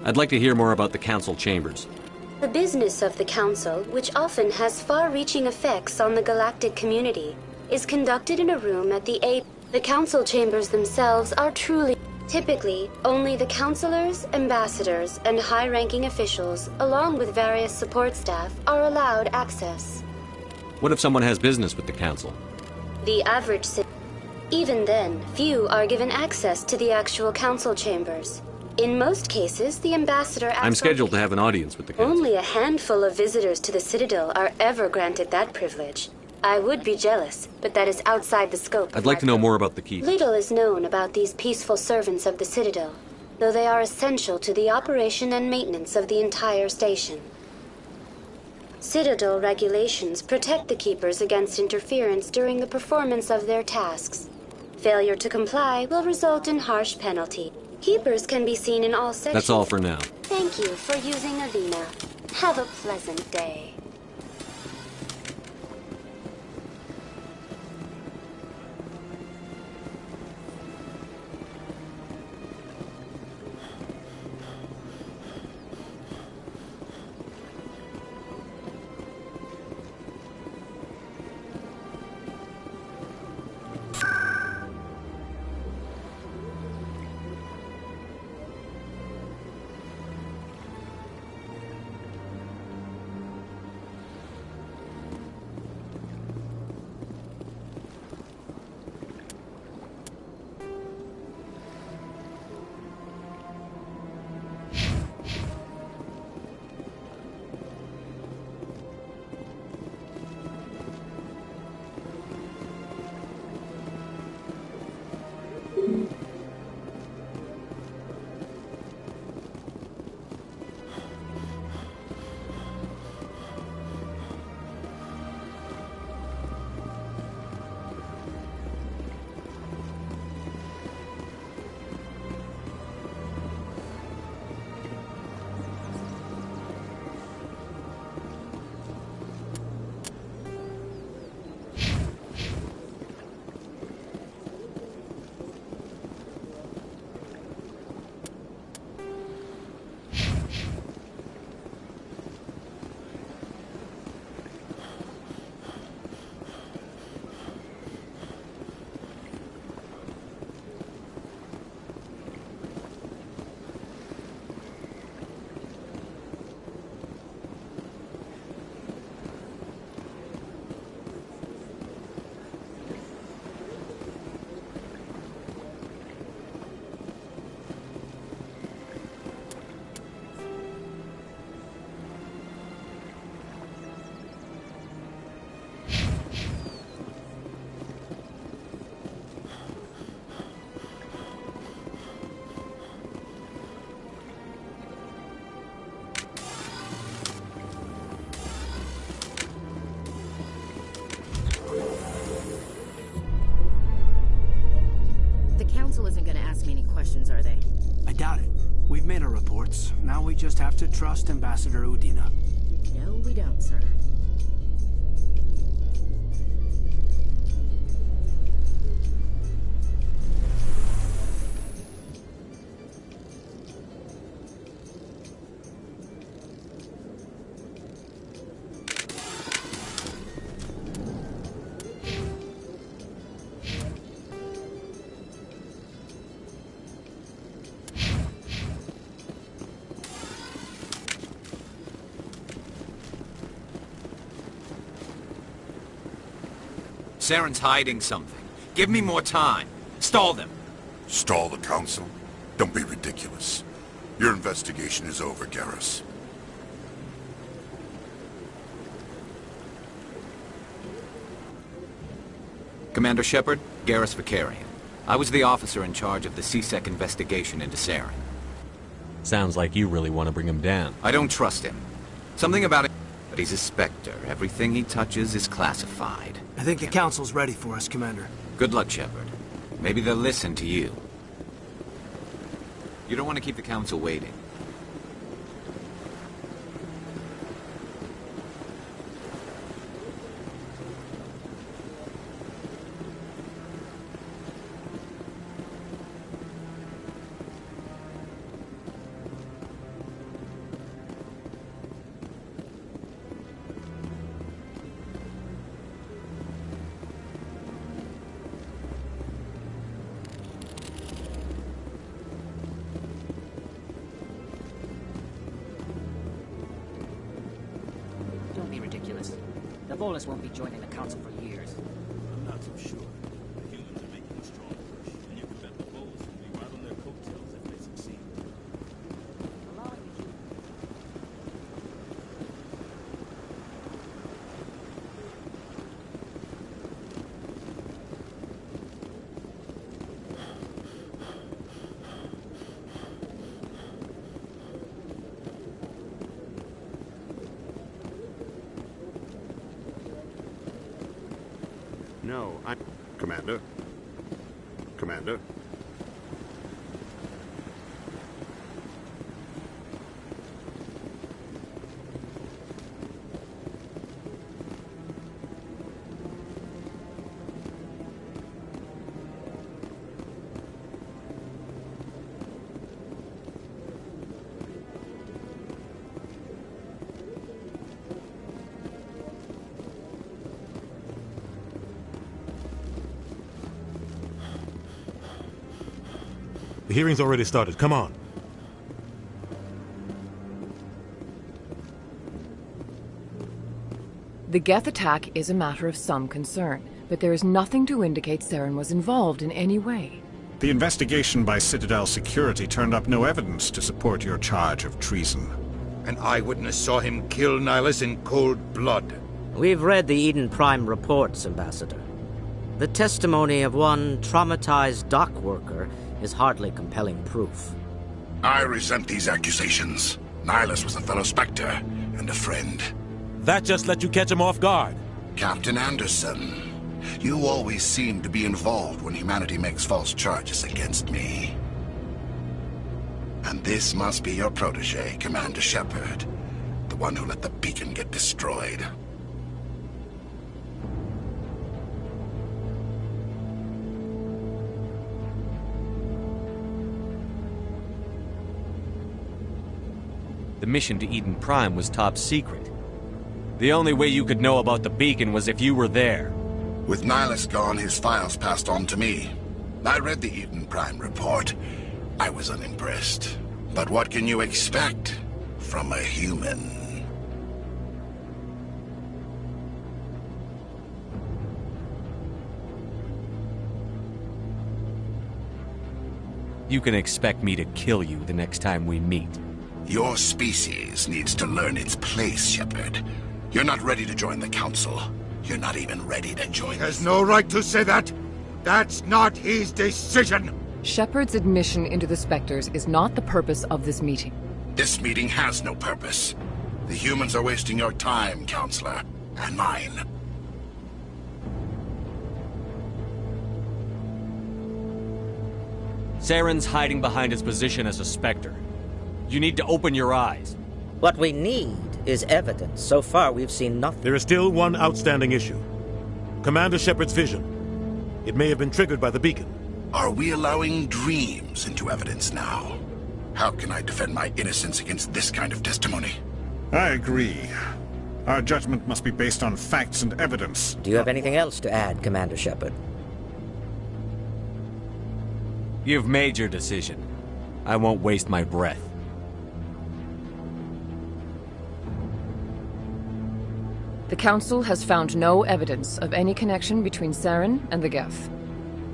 I'd like to hear more about the Council chambers. The business of the Council, which often has far-reaching effects on the galactic community, is conducted in a room at the A. The Council chambers themselves are truly... Typically, only the councilors, ambassadors, and high-ranking officials, along with various support staff, are allowed access. What if someone has business with the Council? The average Even then, few are given access to the actual council chambers. In most cases, the ambassador acts I'm scheduled to have an audience with the Council. Only a handful of visitors to the Citadel are ever granted that privilege. I would be jealous, but that is outside the scope. I'd like to know more about the Keep. Little is known about these peaceful servants of the Citadel, though they are essential to the operation and maintenance of the entire station. Citadel regulations protect the Keepers against interference during the performance of their tasks. Failure to comply will result in harsh penalty. Keepers can be seen in all sections. That's all for now. Thank you for using Avina. Have a pleasant day. Isn't gonna ask me any questions, are they? I doubt it. We've made our reports. Now we just have to trust Ambassador Udina. No, we don't, sir. Saren's hiding something. Give me more time. Stall them. Stall the Council? Don't be ridiculous. Your investigation is over, Garrus. Commander Shepard, Garrus Vakarian. I was the officer in charge of the C-Sec investigation into Saren. Sounds like you really want to bring him down. I don't trust him. Something about it. But he's a Spectre. Everything he touches is classified. I think the Council's ready for us, Commander. Good luck, Shepard. Maybe they'll listen to you. You don't want to keep the Council waiting. ridiculous. The Volus won't be joining the Council for years. I'm not so sure. The humans are making a strong push, and you can bet the Volus will be right on their coattails if they succeed. No, I'm... Commander? Commander? The hearing's already started. Come on. The Geth attack is a matter of some concern, but there is nothing to indicate Saren was involved in any way. The investigation by Citadel Security turned up no evidence to support your charge of treason. An eyewitness saw him kill Nihilus in cold blood. We've read the Eden Prime reports, Ambassador. The testimony of one traumatized dock worker is hardly compelling proof. I resent these accusations. Nihilus was a fellow Spectre and a friend. That just let you catch him off guard. Captain Anderson, you always seem to be involved when humanity makes false charges against me. And this must be your protege, Commander Shepard, the one who let the beacon get destroyed. The mission to Eden Prime was top secret. The only way you could know about the beacon was if you were there. With Nihilus gone, his files passed on to me. I read the Eden Prime report. I was unimpressed. But what can you expect from a human? You can expect me to kill you the next time we meet. Your species needs to learn its place, Shepard. You're not ready to join the Council. You're not even ready to join He has no right to say that. That's not his decision. Shepard's admission into the Spectres is not the purpose of this meeting. This meeting has no purpose. The humans are wasting your time, Counselor, and mine. Saren's hiding behind his position as a Spectre. You need to open your eyes. What we need is evidence. So far, we've seen nothing. There is still one outstanding issue. Commander Shepard's vision. It may have been triggered by the beacon. Are we allowing dreams into evidence now? How can I defend my innocence against this kind of testimony? I agree. Our judgment must be based on facts and evidence. Do you have anything else to add, Commander Shepard? You've made your decision. I won't waste my breath. The Council has found no evidence of any connection between Saren and the Geth.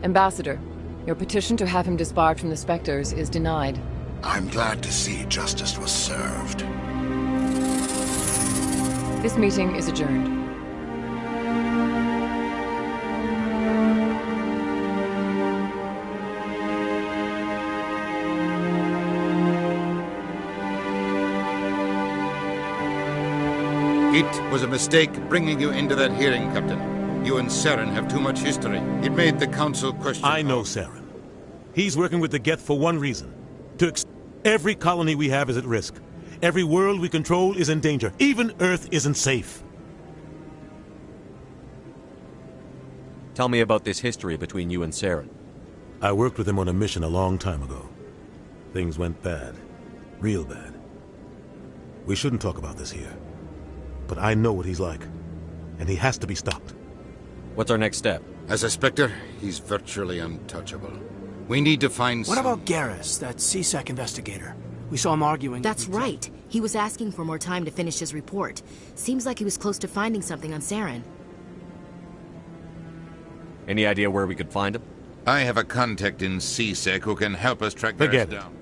Ambassador, your petition to have him disbarred from the Spectres is denied. I'm glad to see justice was served. This meeting is adjourned. It was a mistake bringing you into that hearing, Captain. You and Saren have too much history. It made the Council question... I know Saren. He's working with the Geth for one reason. Every colony we have is at risk. Every world we control is in danger. Even Earth isn't safe. Tell me about this history between you and Saren. I worked with him on a mission a long time ago. Things went bad. Real bad. We shouldn't talk about this here. But I know what he's like. And he has to be stopped. What's our next step? As a Spectre, he's virtually untouchable. We need to find What about Garrus, that CSEC investigator? We saw him arguing. That's right. He was asking for more time to finish his report. Seems like he was close to finding something on Saren. Any idea where we could find him? I have a contact in CSEC who can help us track Forget Garrus it. down.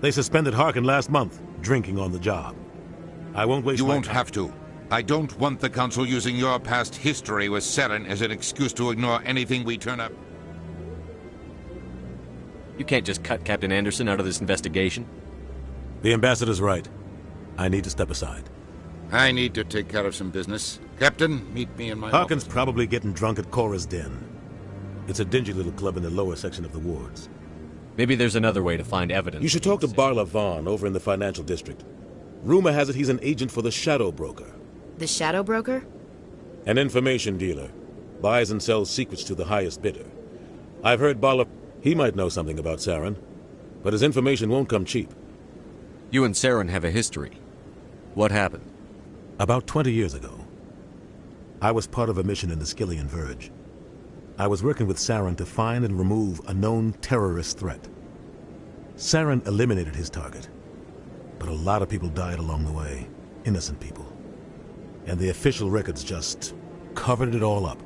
They suspended Harkin last month, drinking on the job. I won't waste You my won't time. have to. I don't want the Council using your past history with Saren as an excuse to ignore anything we turn up. You can't just cut Captain Anderson out of this investigation. The ambassador's right. I need to step aside. I need to take care of some business. Captain, meet me in my Harkin's office. probably getting drunk at Cora's Den. It's a dingy little club in the lower section of the wards. Maybe there's another way to find evidence. You should talk to Barla Vaughn over in the financial district. Rumor has it he's an agent for the Shadow Broker. The Shadow Broker? An information dealer. Buys and sells secrets to the highest bidder. I've heard Barla... He might know something about Saren, but his information won't come cheap. You and Saren have a history. What happened? About 20 years ago, I was part of a mission in the Skillian Verge. I was working with Saren to find and remove a known terrorist threat. Saren eliminated his target, but a lot of people died along the way, innocent people. And the official records just covered it all up.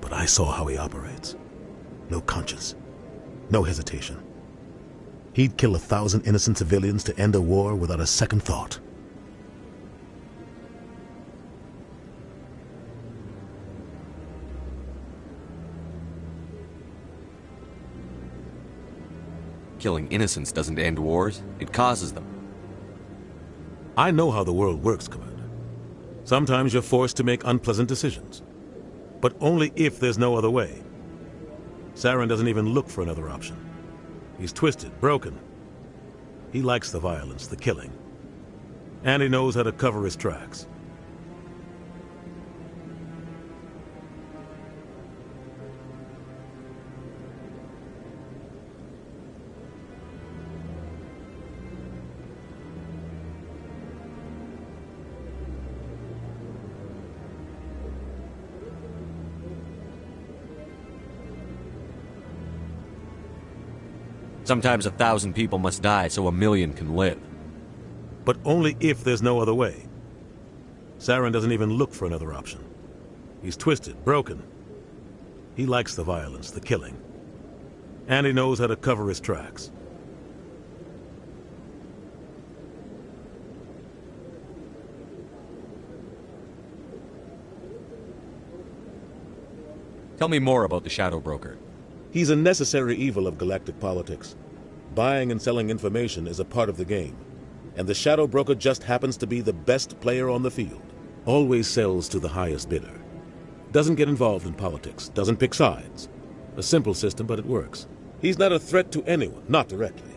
But I saw how he operates. No conscience, no hesitation. He'd kill 1,000 innocent civilians to end a war without a second thought. Killing innocents doesn't end wars, it causes them. I know how the world works, Commander. Sometimes you're forced to make unpleasant decisions. But only if there's no other way. Saren doesn't even look for another option. He's twisted, broken. He likes the violence, the killing. And he knows how to cover his tracks. Sometimes 1,000 people must die so 1,000,000 can live. But only if there's no other way. Saren doesn't even look for another option. He's twisted, broken. He likes the violence, the killing. And he knows how to cover his tracks. Tell me more about the Shadow Broker. He's a necessary evil of galactic politics. Buying and selling information is a part of the game. And the Shadow Broker just happens to be the best player on the field. Always sells to the highest bidder. Doesn't get involved in politics. Doesn't pick sides. A simple system, but it works. He's not a threat to anyone, not directly.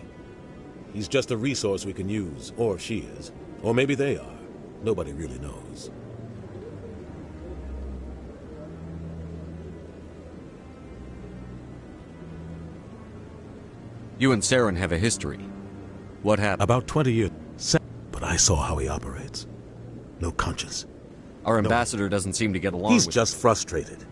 He's just a resource we can use, or she is. Or maybe they are. Nobody really knows. You and Saren have a history. What happened? About 20 years. But I saw how he operates. No conscience. Our ambassador doesn't seem to get along He's with... just frustrated.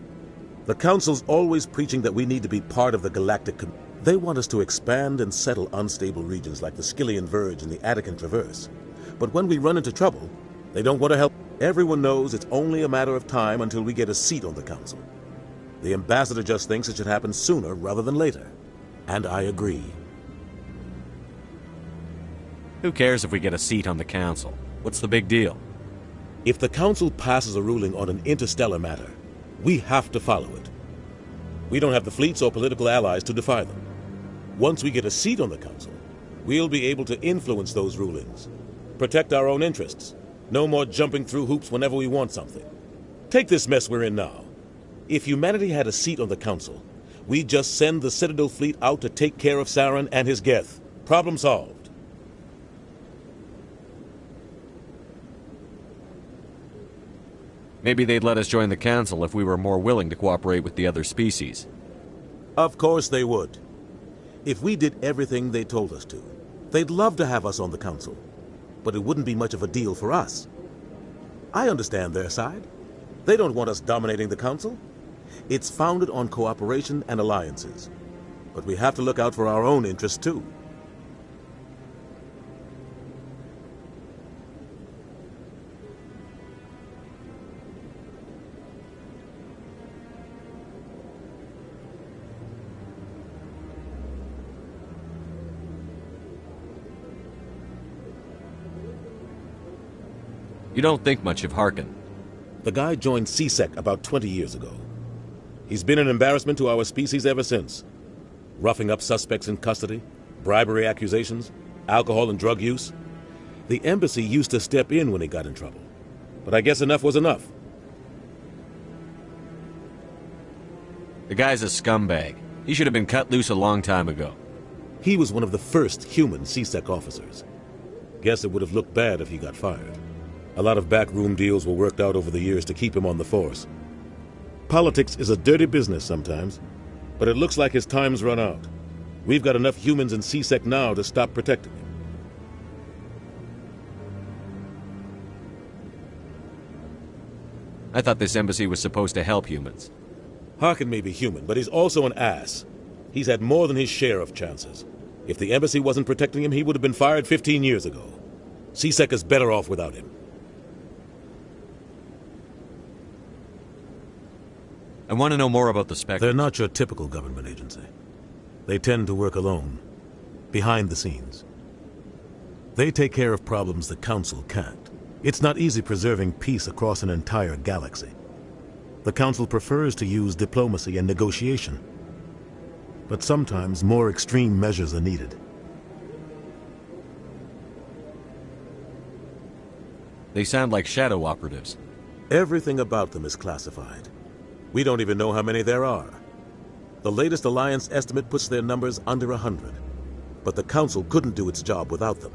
The Council's always preaching that we need to be part of the galactic... They want us to expand and settle unstable regions like the Skillian Verge and the Attican Traverse. But when we run into trouble, they don't want to help. Everyone knows it's only a matter of time until we get a seat on the Council. The ambassador just thinks it should happen sooner rather than later. And I agree. Who cares if we get a seat on the Council? What's the big deal? If the Council passes a ruling on an interstellar matter, we have to follow it. We don't have the fleets or political allies to defy them. Once we get a seat on the Council, we'll be able to influence those rulings. Protect our own interests. No more jumping through hoops whenever we want something. Take this mess we're in now. If humanity had a seat on the Council, we'd just send the Citadel fleet out to take care of Saren and his Geth. Problem solved. Maybe they'd let us join the Council if we were more willing to cooperate with the other species. Of course they would. If we did everything they told us to, they'd love to have us on the Council. But it wouldn't be much of a deal for us. I understand their side. They don't want us dominating the Council. It's founded on cooperation and alliances. But we have to look out for our own interests too. You don't think much of Harkin. The guy joined C-Sec about 20 years ago. He's been an embarrassment to our species ever since. Roughing up suspects in custody, bribery accusations, alcohol and drug use. The embassy used to step in when he got in trouble. But I guess enough was enough. The guy's a scumbag. He should have been cut loose a long time ago. He was one of the first human C-Sec officers. Guess it would have looked bad if he got fired. A lot of backroom deals were worked out over the years to keep him on the force. Politics is a dirty business sometimes, but it looks like his time's run out. We've got enough humans in C-Sec now to stop protecting him. I thought this embassy was supposed to help humans. Harkin may be human, but he's also an ass. He's had more than his share of chances. If the embassy wasn't protecting him, he would have been fired 15 years ago. C-Sec is better off without him. I want to know more about the Spectre. They're not your typical government agency. They tend to work alone, behind the scenes. They take care of problems the Council can't. It's not easy preserving peace across an entire galaxy. The Council prefers to use diplomacy and negotiation. But sometimes more extreme measures are needed. They sound like shadow operatives. Everything about them is classified. We don't even know how many there are. The latest Alliance estimate puts their numbers under 100. But the Council couldn't do its job without them.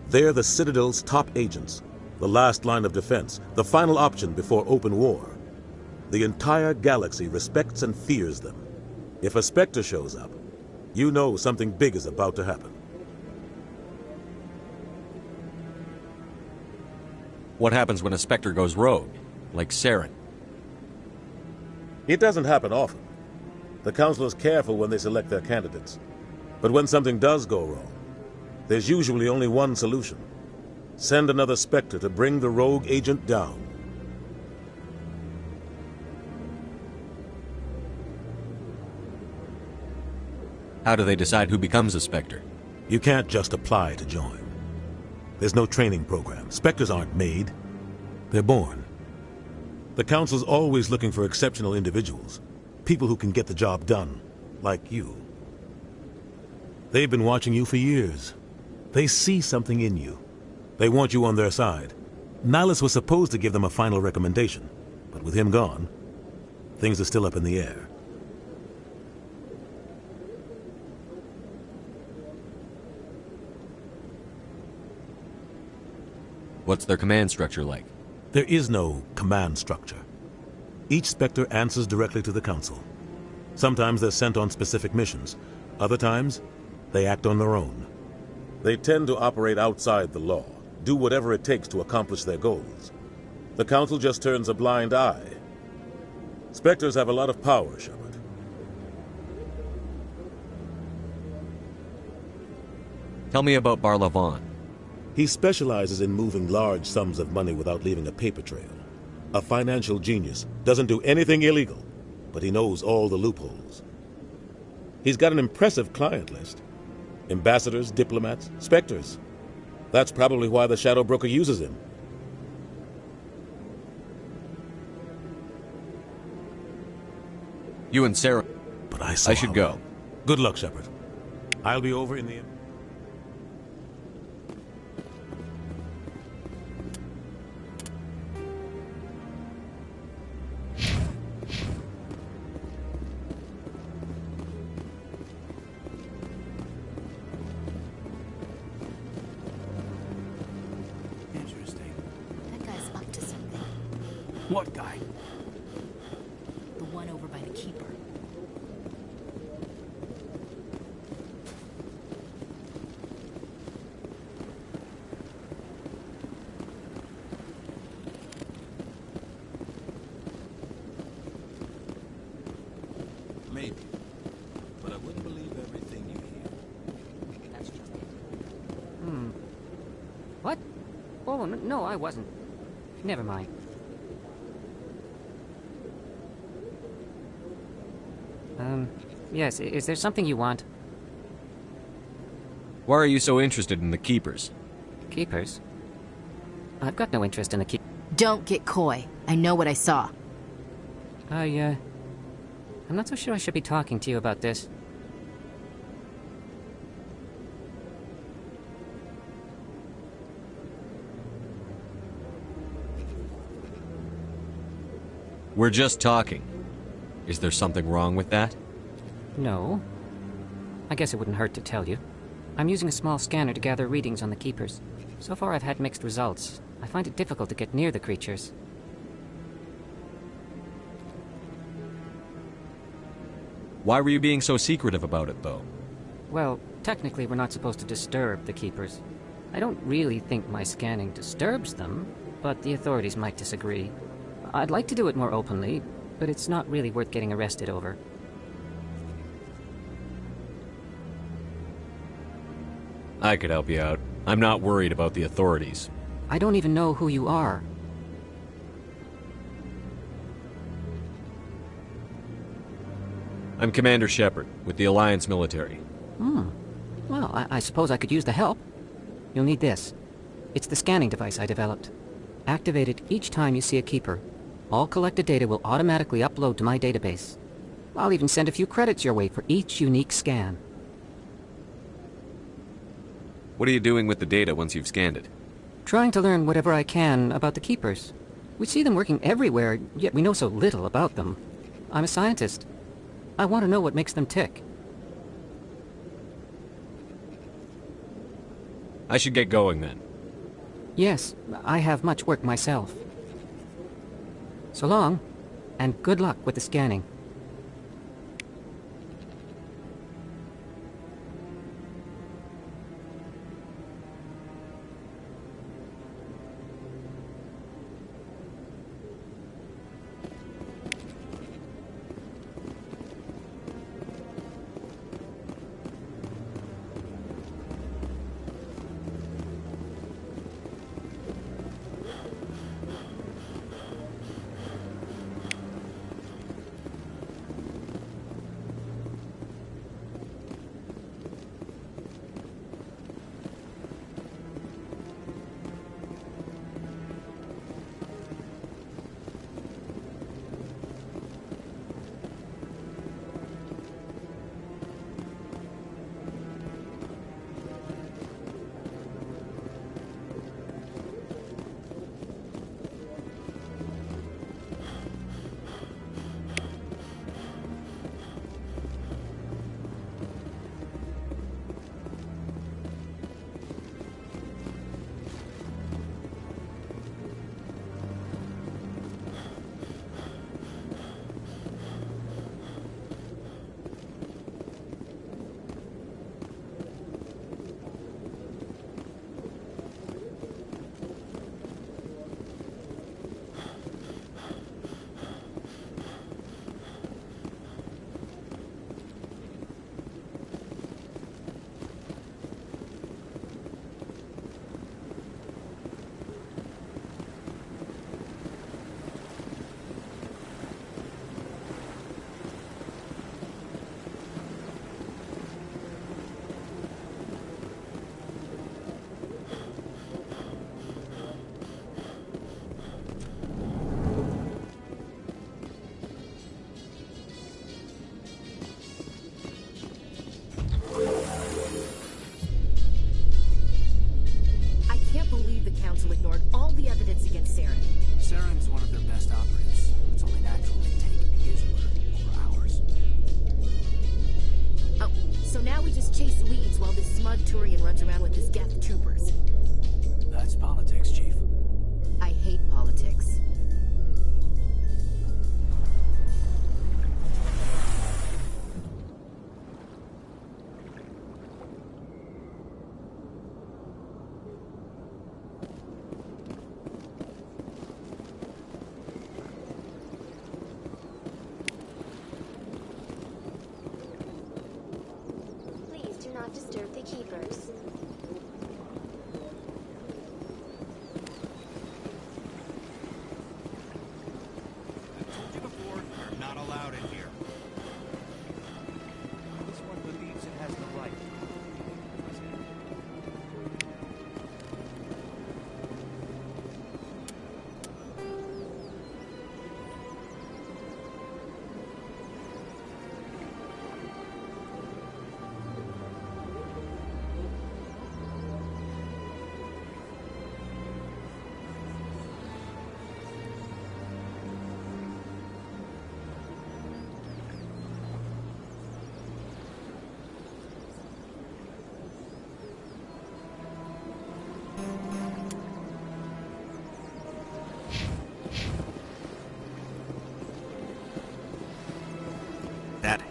They're the Citadel's top agents, the last line of defense, the final option before open war. The entire galaxy respects and fears them. If a Spectre shows up, you know something big is about to happen. What happens when a Spectre goes rogue, like Saren? It doesn't happen often. The Council is careful when they select their candidates. But when something does go wrong, there's usually only one solution. Send another Spectre to bring the rogue agent down. How do they decide who becomes a Spectre? You can't just apply to join. There's no training program. Spectres aren't made. They're born. The Council's always looking for exceptional individuals. People who can get the job done. Like you. They've been watching you for years. They see something in you. They want you on their side. Nihilus was supposed to give them a final recommendation. But with him gone, things are still up in the air. What's their command structure like? There is no command structure. Each Spectre answers directly to the Council. Sometimes they're sent on specific missions. Other times, they act on their own. They tend to operate outside the law, do whatever it takes to accomplish their goals. The Council just turns a blind eye. Spectres have a lot of power, Shepard. Tell me about Barlavan. He specializes in moving large sums of money without leaving a paper trail. A financial genius, doesn't do anything illegal, but he knows all the loopholes. He's got an impressive client list. Ambassadors, diplomats, Spectres. That's probably why the Shadow Broker uses him. You and Sarah. But I should go. Good luck, Shepard. I'll be over in the... What guy? The one over by the Keeper. Maybe. But I wouldn't believe everything you hear. That's just it. What? Oh, no, I wasn't. Never mind. Yes, is there something you want? Why are you so interested in the Keepers? Keepers? I've got no interest in the keep. Don't get coy. I know what I saw. I'm not so sure I should be talking to you about this. We're just talking. Is there something wrong with that? No. I guess it wouldn't hurt to tell you. I'm using a small scanner to gather readings on the Keepers. So far I've had mixed results. I find it difficult to get near the creatures. Why were you being so secretive about it, though? Well, technically we're not supposed to disturb the Keepers. I don't really think my scanning disturbs them, but the authorities might disagree. I'd like to do it more openly, but it's not really worth getting arrested over. I could help you out. I'm not worried about the authorities. I don't even know who you are. I'm Commander Shepard, with the Alliance military. Well, I suppose I could use the help. You'll need this. It's the scanning device I developed. Activate it each time you see a Keeper. All collected data will automatically upload to my database. I'll even send a few credits your way for each unique scan. What are you doing with the data once you've scanned it? Trying to learn whatever I can about the Keepers. We see them working everywhere, yet we know so little about them. I'm a scientist. I want to know what makes them tick. I should get going then. Yes, I have much work myself. So long, and good luck with the scanning. Ignored all the evidence against Saren. Saren's one of their best operatives. It's only natural they take his word over ours. Oh, so now we just chase leads while this smug Turian runs around with his Geth troopers. That's politics, Chief. I hate politics. Disturb the Keepers. I told you before, you're not allowed in here. This one believes it has the right.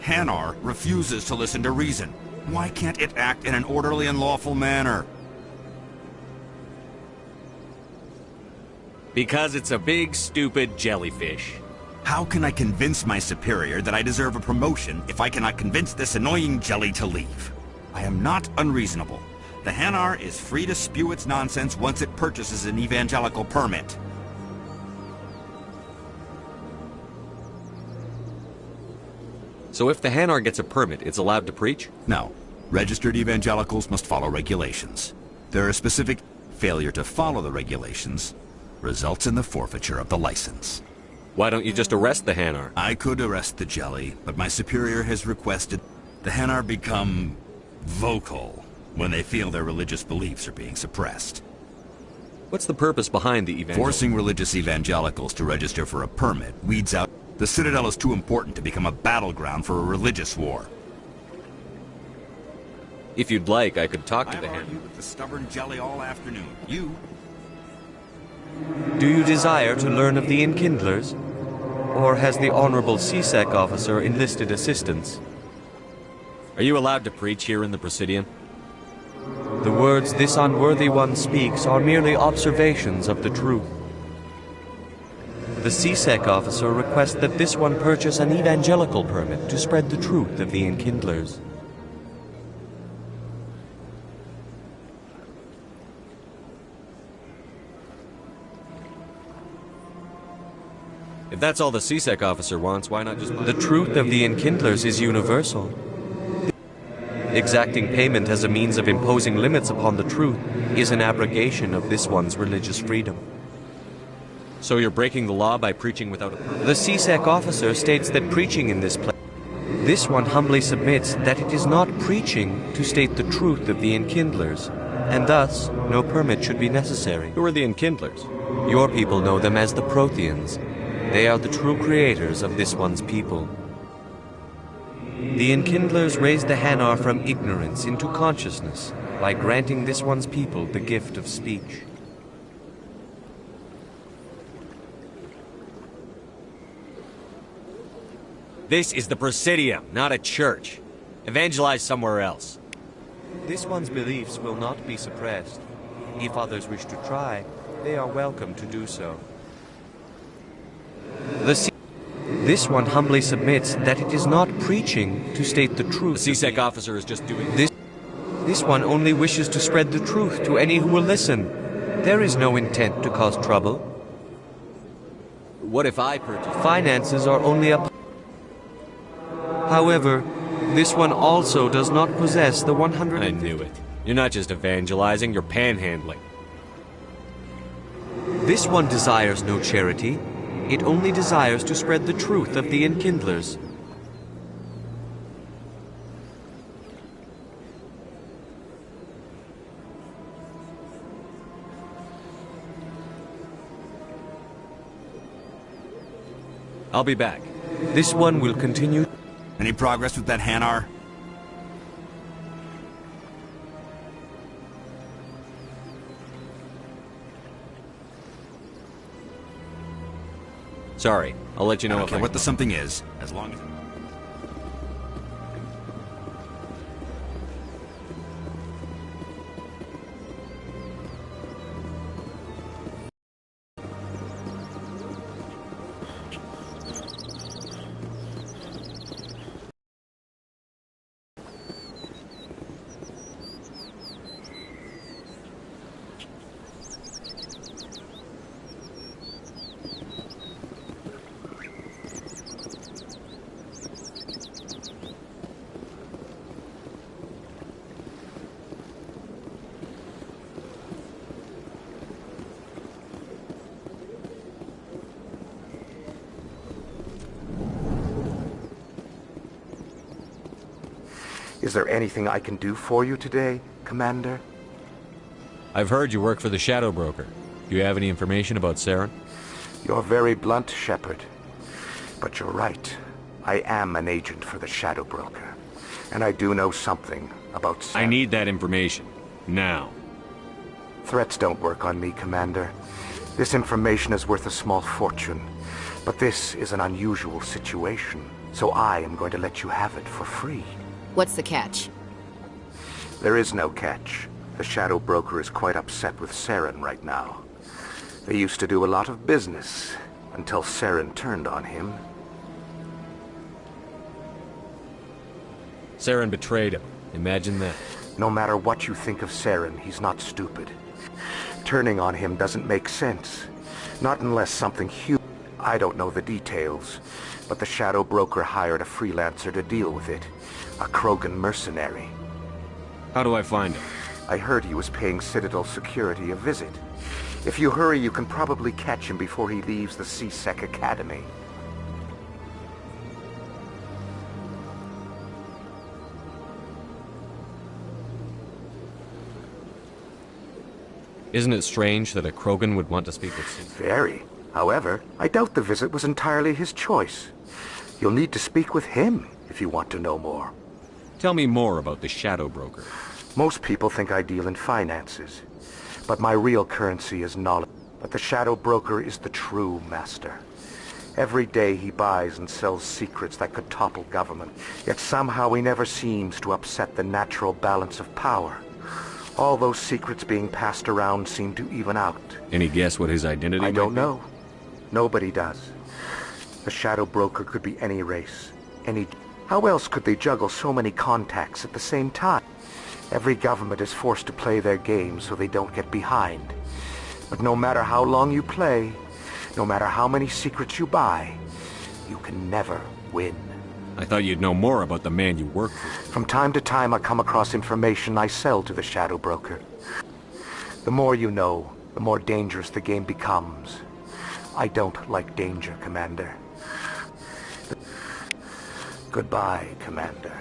Hanar refuses to listen to reason. Why can't it act in an orderly and lawful manner? Because it's a big, stupid jellyfish. How can I convince my superior that I deserve a promotion if I cannot convince this annoying jelly to leave? I am not unreasonable. The Hanar is free to spew its nonsense once it purchases an evangelical permit. So if the Hanar gets a permit, it's allowed to preach? No. Registered evangelicals must follow regulations. There are specific failure to follow the regulations results in the forfeiture of the license. Why don't you just arrest the Hanar? I could arrest the jelly, but my superior has requested the Hanar become vocal when they feel their religious beliefs are being suppressed. What's the purpose behind the evangelicals? Forcing religious evangelicals to register for a permit weeds out. The Citadel is too important to become a battleground for a religious war. If you'd like, I could talk to the Hanar. I've argued with the stubborn jelly all afternoon. Do you desire to learn of the Enkindlers? Or has the Honorable CSEC officer enlisted assistance? Are you allowed to preach here in the Presidium? The words this unworthy one speaks are merely observations of the truth. The CSEC officer requests that this one purchase an evangelical permit to spread the truth of the Enkindlers. If that's all the CSEC officer wants, why not just buy The truth of the Enkindlers is universal. Exacting payment as a means of imposing limits upon the truth is an abrogation of this one's religious freedom. So you're breaking the law by preaching without a permit? The CSEC officer states that preaching in this place... This one humbly submits that it is not preaching to state the truth of the Enkindlers, and thus no permit should be necessary. Who are the Enkindlers? Your people know them as the Protheans. They are the true creators of this one's people. The Enkindlers raised the Hanar from ignorance into consciousness by granting this one's people the gift of speech. This is the Presidium, not a church. Evangelize somewhere else. This one's beliefs will not be suppressed. If others wish to try, they are welcome to do so. This one humbly submits that it is not preaching to state the truth. The CSEC officer is just doing This one only wishes to spread the truth to any who will listen. There is no intent to cause trouble. What if I purchase? Finances are only a... However, this one also does not possess the 100... I knew it. You're not just evangelizing, you're panhandling. This one desires no charity. It only desires to spread the truth of the Enkindlers. I'll be back. This one will continue. Any progress with that Hanar? Sorry, I'll let you know I if don't care what the something is, as long as... Is there anything I can do for you today, Commander? I've heard you work for the Shadow Broker. Do you have any information about Saren? You're very blunt, Shepard. But you're right. I am an agent for the Shadow Broker. And I do know something about Saren. I need that information. Now. Threats don't work on me, Commander. This information is worth a small fortune. But this is an unusual situation. So I am going to let you have it for free. What's the catch? There is no catch. The Shadow Broker is quite upset with Saren right now. They used to do a lot of business, until Saren turned on him. Saren betrayed him. Imagine that. No matter what you think of Saren, he's not stupid. Turning on him doesn't make sense. Not unless something huge. I don't know the details, but the Shadow Broker hired a freelancer to deal with it. A Krogan mercenary. How do I find him? I heard he was paying Citadel Security a visit. If you hurry, you can probably catch him before he leaves the C-Sec Academy. Isn't it strange that a Krogan would want to speak with C? Very. However, I doubt the visit was entirely his choice. You'll need to speak with him if you want to know more. Tell me more about the Shadow Broker. Most people think I deal in finances, but my real currency is knowledge. But the Shadow Broker is the true master. Every day he buys and sells secrets that could topple government, yet somehow he never seems to upset the natural balance of power. All those secrets being passed around seem to even out. Any guess what his identity I might don't be? know. Nobody does. The Shadow Broker could be any race, any... How else could they juggle so many contacts at the same time? Every government is forced to play their game so they don't get behind. But no matter how long you play, no matter how many secrets you buy, you can never win. I thought you'd know more about the man you work for. From time to time I come across information I sell to the Shadow Broker. The more you know, the more dangerous the game becomes. I don't like danger, Commander. Goodbye, Commander.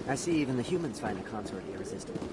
I see even the humans find the consort irresistible.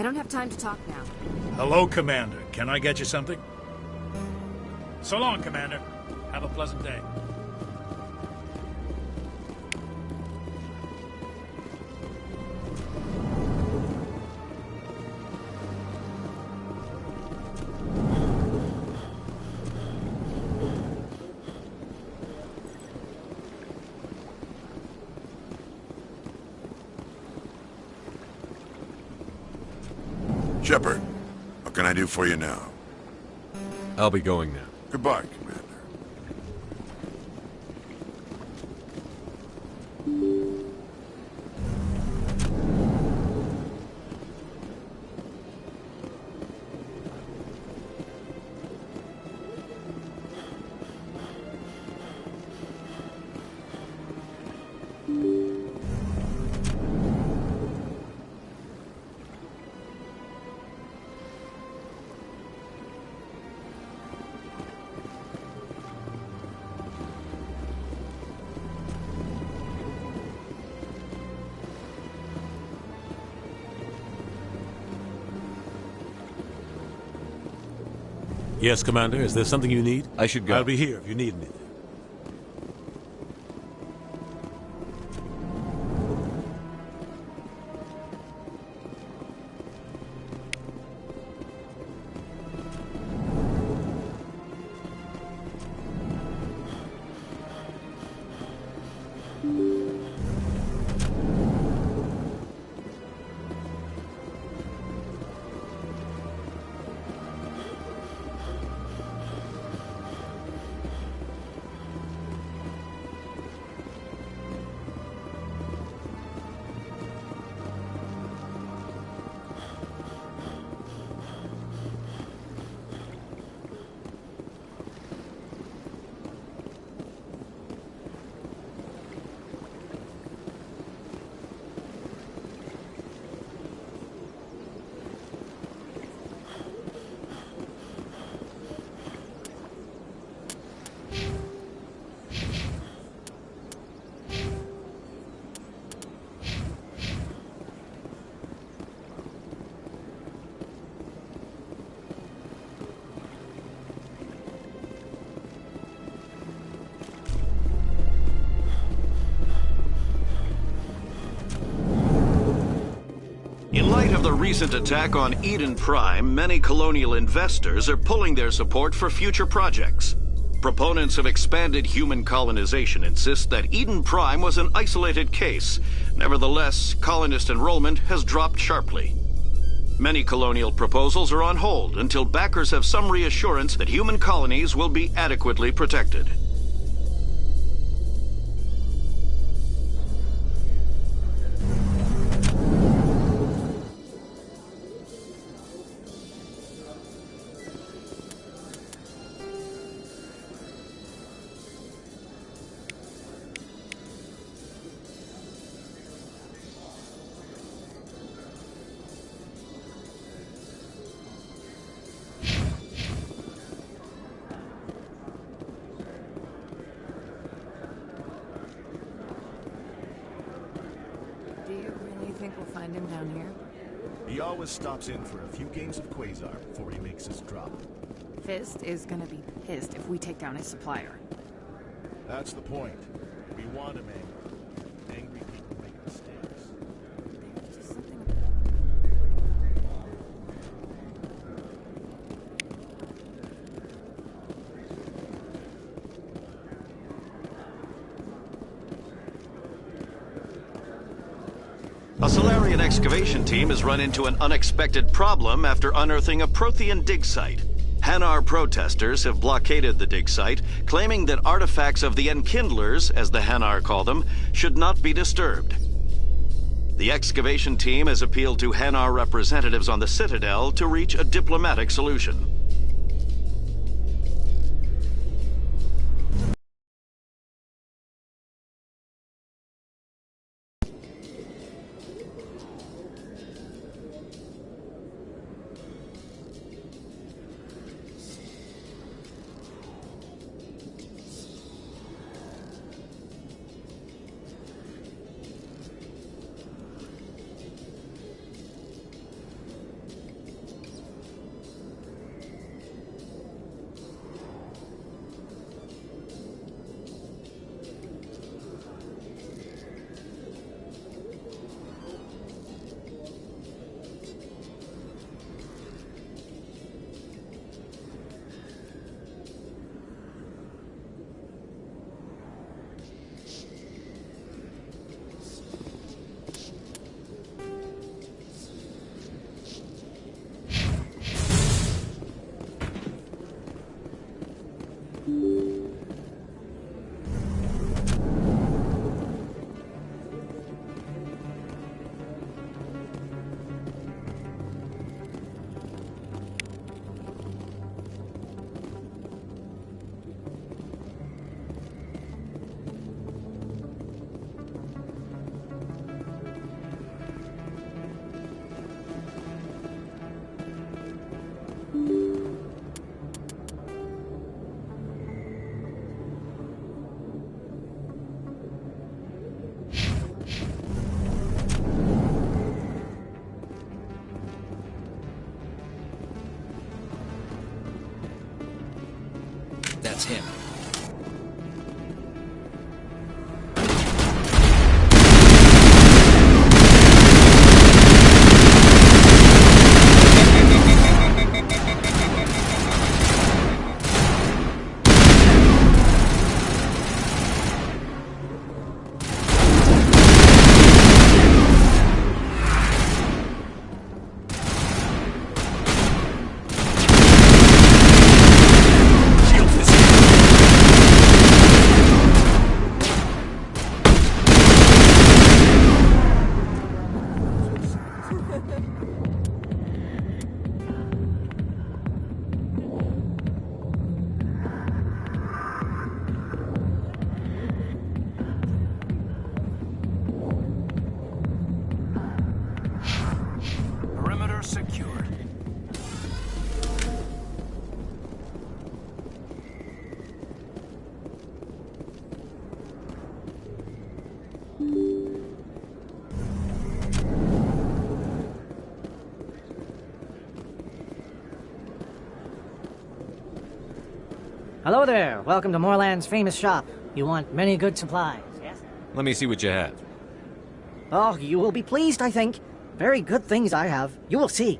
don't have time to talk now. Hello, Commander. Can I get you something? So long, Commander. Have a pleasant day. Shepard, what can I do for you now? I'll be going now. Goodbye, Commander. Yes, Commander. Is there something you need? I should go. I'll be here if you need anything. In light of the recent attack on Eden Prime, many colonial investors are pulling their support for future projects. Proponents of expanded human colonization insist that Eden Prime was an isolated case. Nevertheless, colonist enrollment has dropped sharply. Many colonial proposals are on hold until backers have some reassurance that human colonies will be adequately protected. Do you really think we'll find him down here? He always stops in for a few games of Quasar before he makes his drop. Fist is gonna be pissed if we take down his supplier. That's the point. We want him angry. Angry people make mistakes. A Solarian excavation team has run into an unexpected problem after unearthing a Prothean dig site. Hanar protesters have blockaded the dig site, claiming that artifacts of the Enkindlers, as the Hanar call them, should not be disturbed. The excavation team has appealed to Hanar representatives on the Citadel to reach a diplomatic solution. That's him. Perimeter secured. Hello there. Welcome to Moorland's famous shop. You want many good supplies, yes? Let me see what you have. Oh, you will be pleased, I think. Very good things I have. You will see.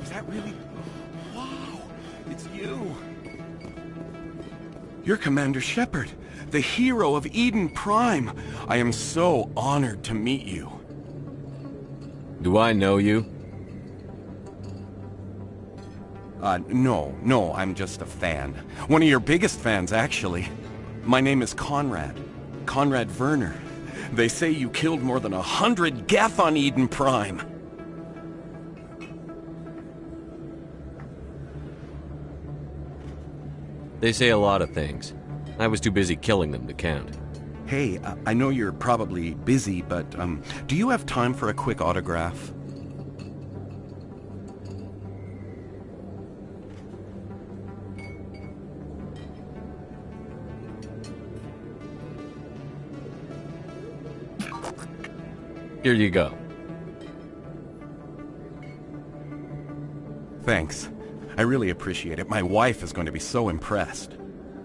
Is that really... Wow! It's you! You're Commander Shepard, the hero of Eden Prime. I am so honored to meet you. Do I know you? No, I'm just a fan. One of your biggest fans, actually. My name is Conrad. Conrad Werner. They say you killed more than 100 Geth on Eden Prime. They say a lot of things. I was too busy killing them to count. Hey, I know you're probably busy, but, do you have time for a quick autograph? Here you go. Thanks. I really appreciate it. My wife is going to be so impressed.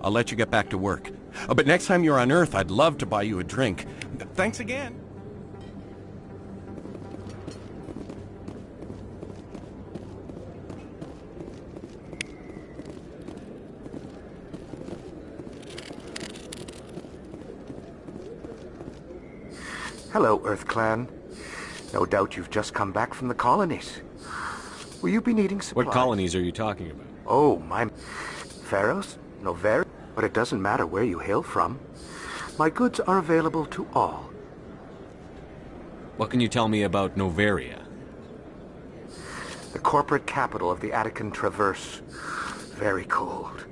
I'll let you get back to work. But next time you're on Earth, I'd love to buy you a drink. Thanks again. Hello, Earth Clan. No doubt you've just come back from the colonies. Will you be needing supplies? What colonies are you talking about? Oh, my... Pharaohs? Noveria? But it doesn't matter where you hail from. My goods are available to all. What can you tell me about Noveria? The corporate capital of the Attican Traverse. Very cold.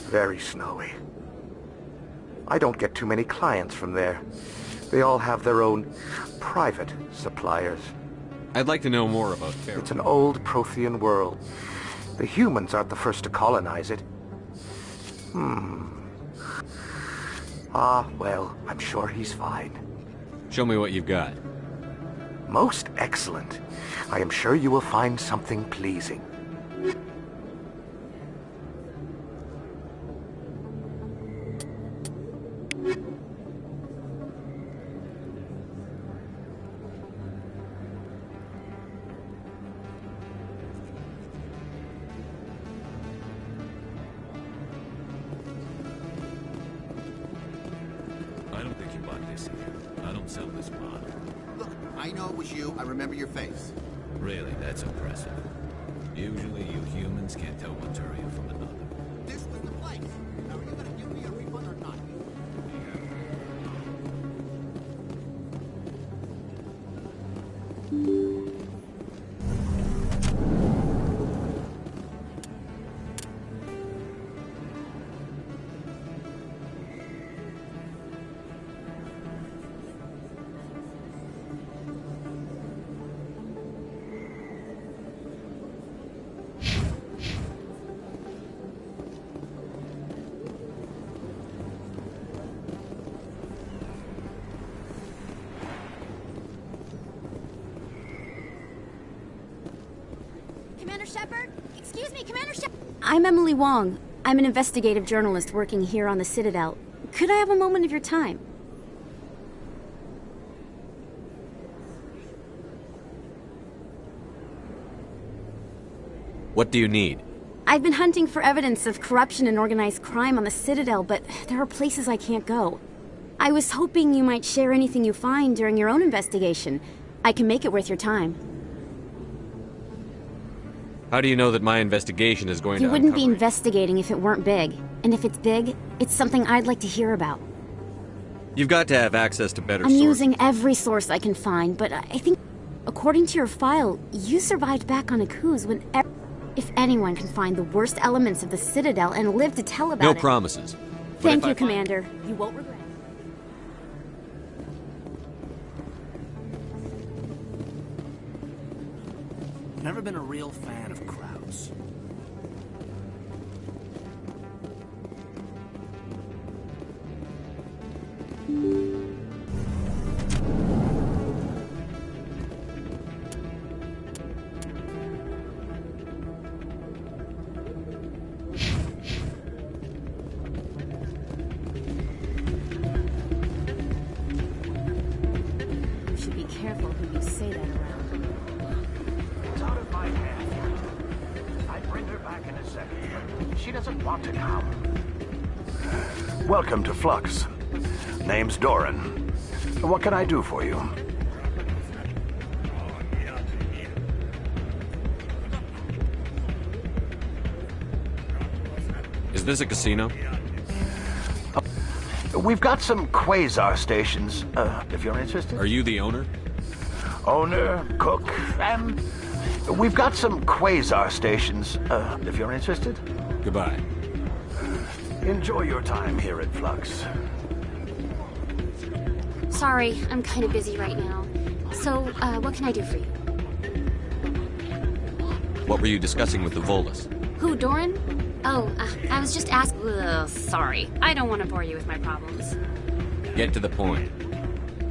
Very snowy. I don't get too many clients from there. They all have their own private suppliers. I'd like to know more about Pharaoh. It's an old Prothean world. The humans aren't the first to colonize it. Ah, well, I'm sure he's fine. Show me what you've got. Most excellent. I am sure you will find something pleasing. I don't think you bought this here. I don't sell this product. Look, I know it was you. I remember your face. Really, that's impressive. Usually you humans can't tell one Turian from another. This was the place. Now, are you gonna give me a refund or not? Shepard? Excuse me, Commander Shepard. I'm Emily Wong. I'm an investigative journalist working here on the Citadel. Could I have a moment of your time? What do you need? I've been hunting for evidence of corruption and organized crime on the Citadel, but there are places I can't go. I was hoping you might share anything you find during your own investigation. I can make it worth your time. How do you know that my investigation is going to You wouldn't be uncover- investigating if it weren't big. And if it's big, it's something I'd like to hear about. You've got to have access to better I'm sources. using every source I can find, but I think, according to your file, you survived back on Akuz when if anyone can find the worst elements of the Citadel and live to tell about No it... promises. Thank you, Commander. You won't regret it. Never been a real fan of crowds. You should be careful who you say that around. It's out of my hand. I'd bring her back in a second, but she doesn't want to come. Welcome to Flux. Name's Doran. What can I do for you? Is this a casino? We've got some quasar stations, if you're interested. Are you the owner? Owner, cook, and we've got some quasar stations, if you're interested. Goodbye. Enjoy your time here at Flux. Sorry, I'm kind of busy right now. So, what can I do for you? What were you discussing with the Volus? Who, Doran? Oh, I was just asking... Sorry, I don't want to bore you with my problems. Get to the point.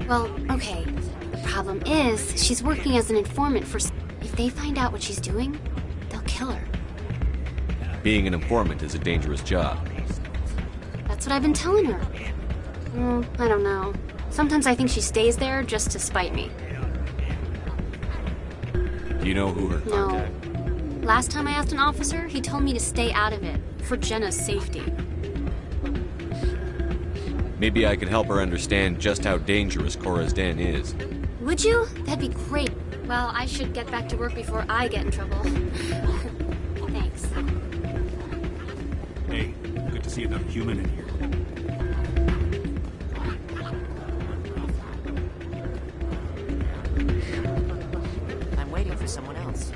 Well, okay. The problem is, she's working as an informant for... If they find out what she's doing, they'll kill her. Being an informant is a dangerous job. That's what I've been telling her. I don't know. Sometimes I think she stays there just to spite me. Do you know who her contact? Last time I asked an officer, he told me to stay out of it, for Jenna's safety. Maybe I could help her understand just how dangerous Cora's Den is. Would you? That'd be great. Well, I should get back to work before I get in trouble. Thanks. Hey, good to see another human in here. I'm waiting for someone else.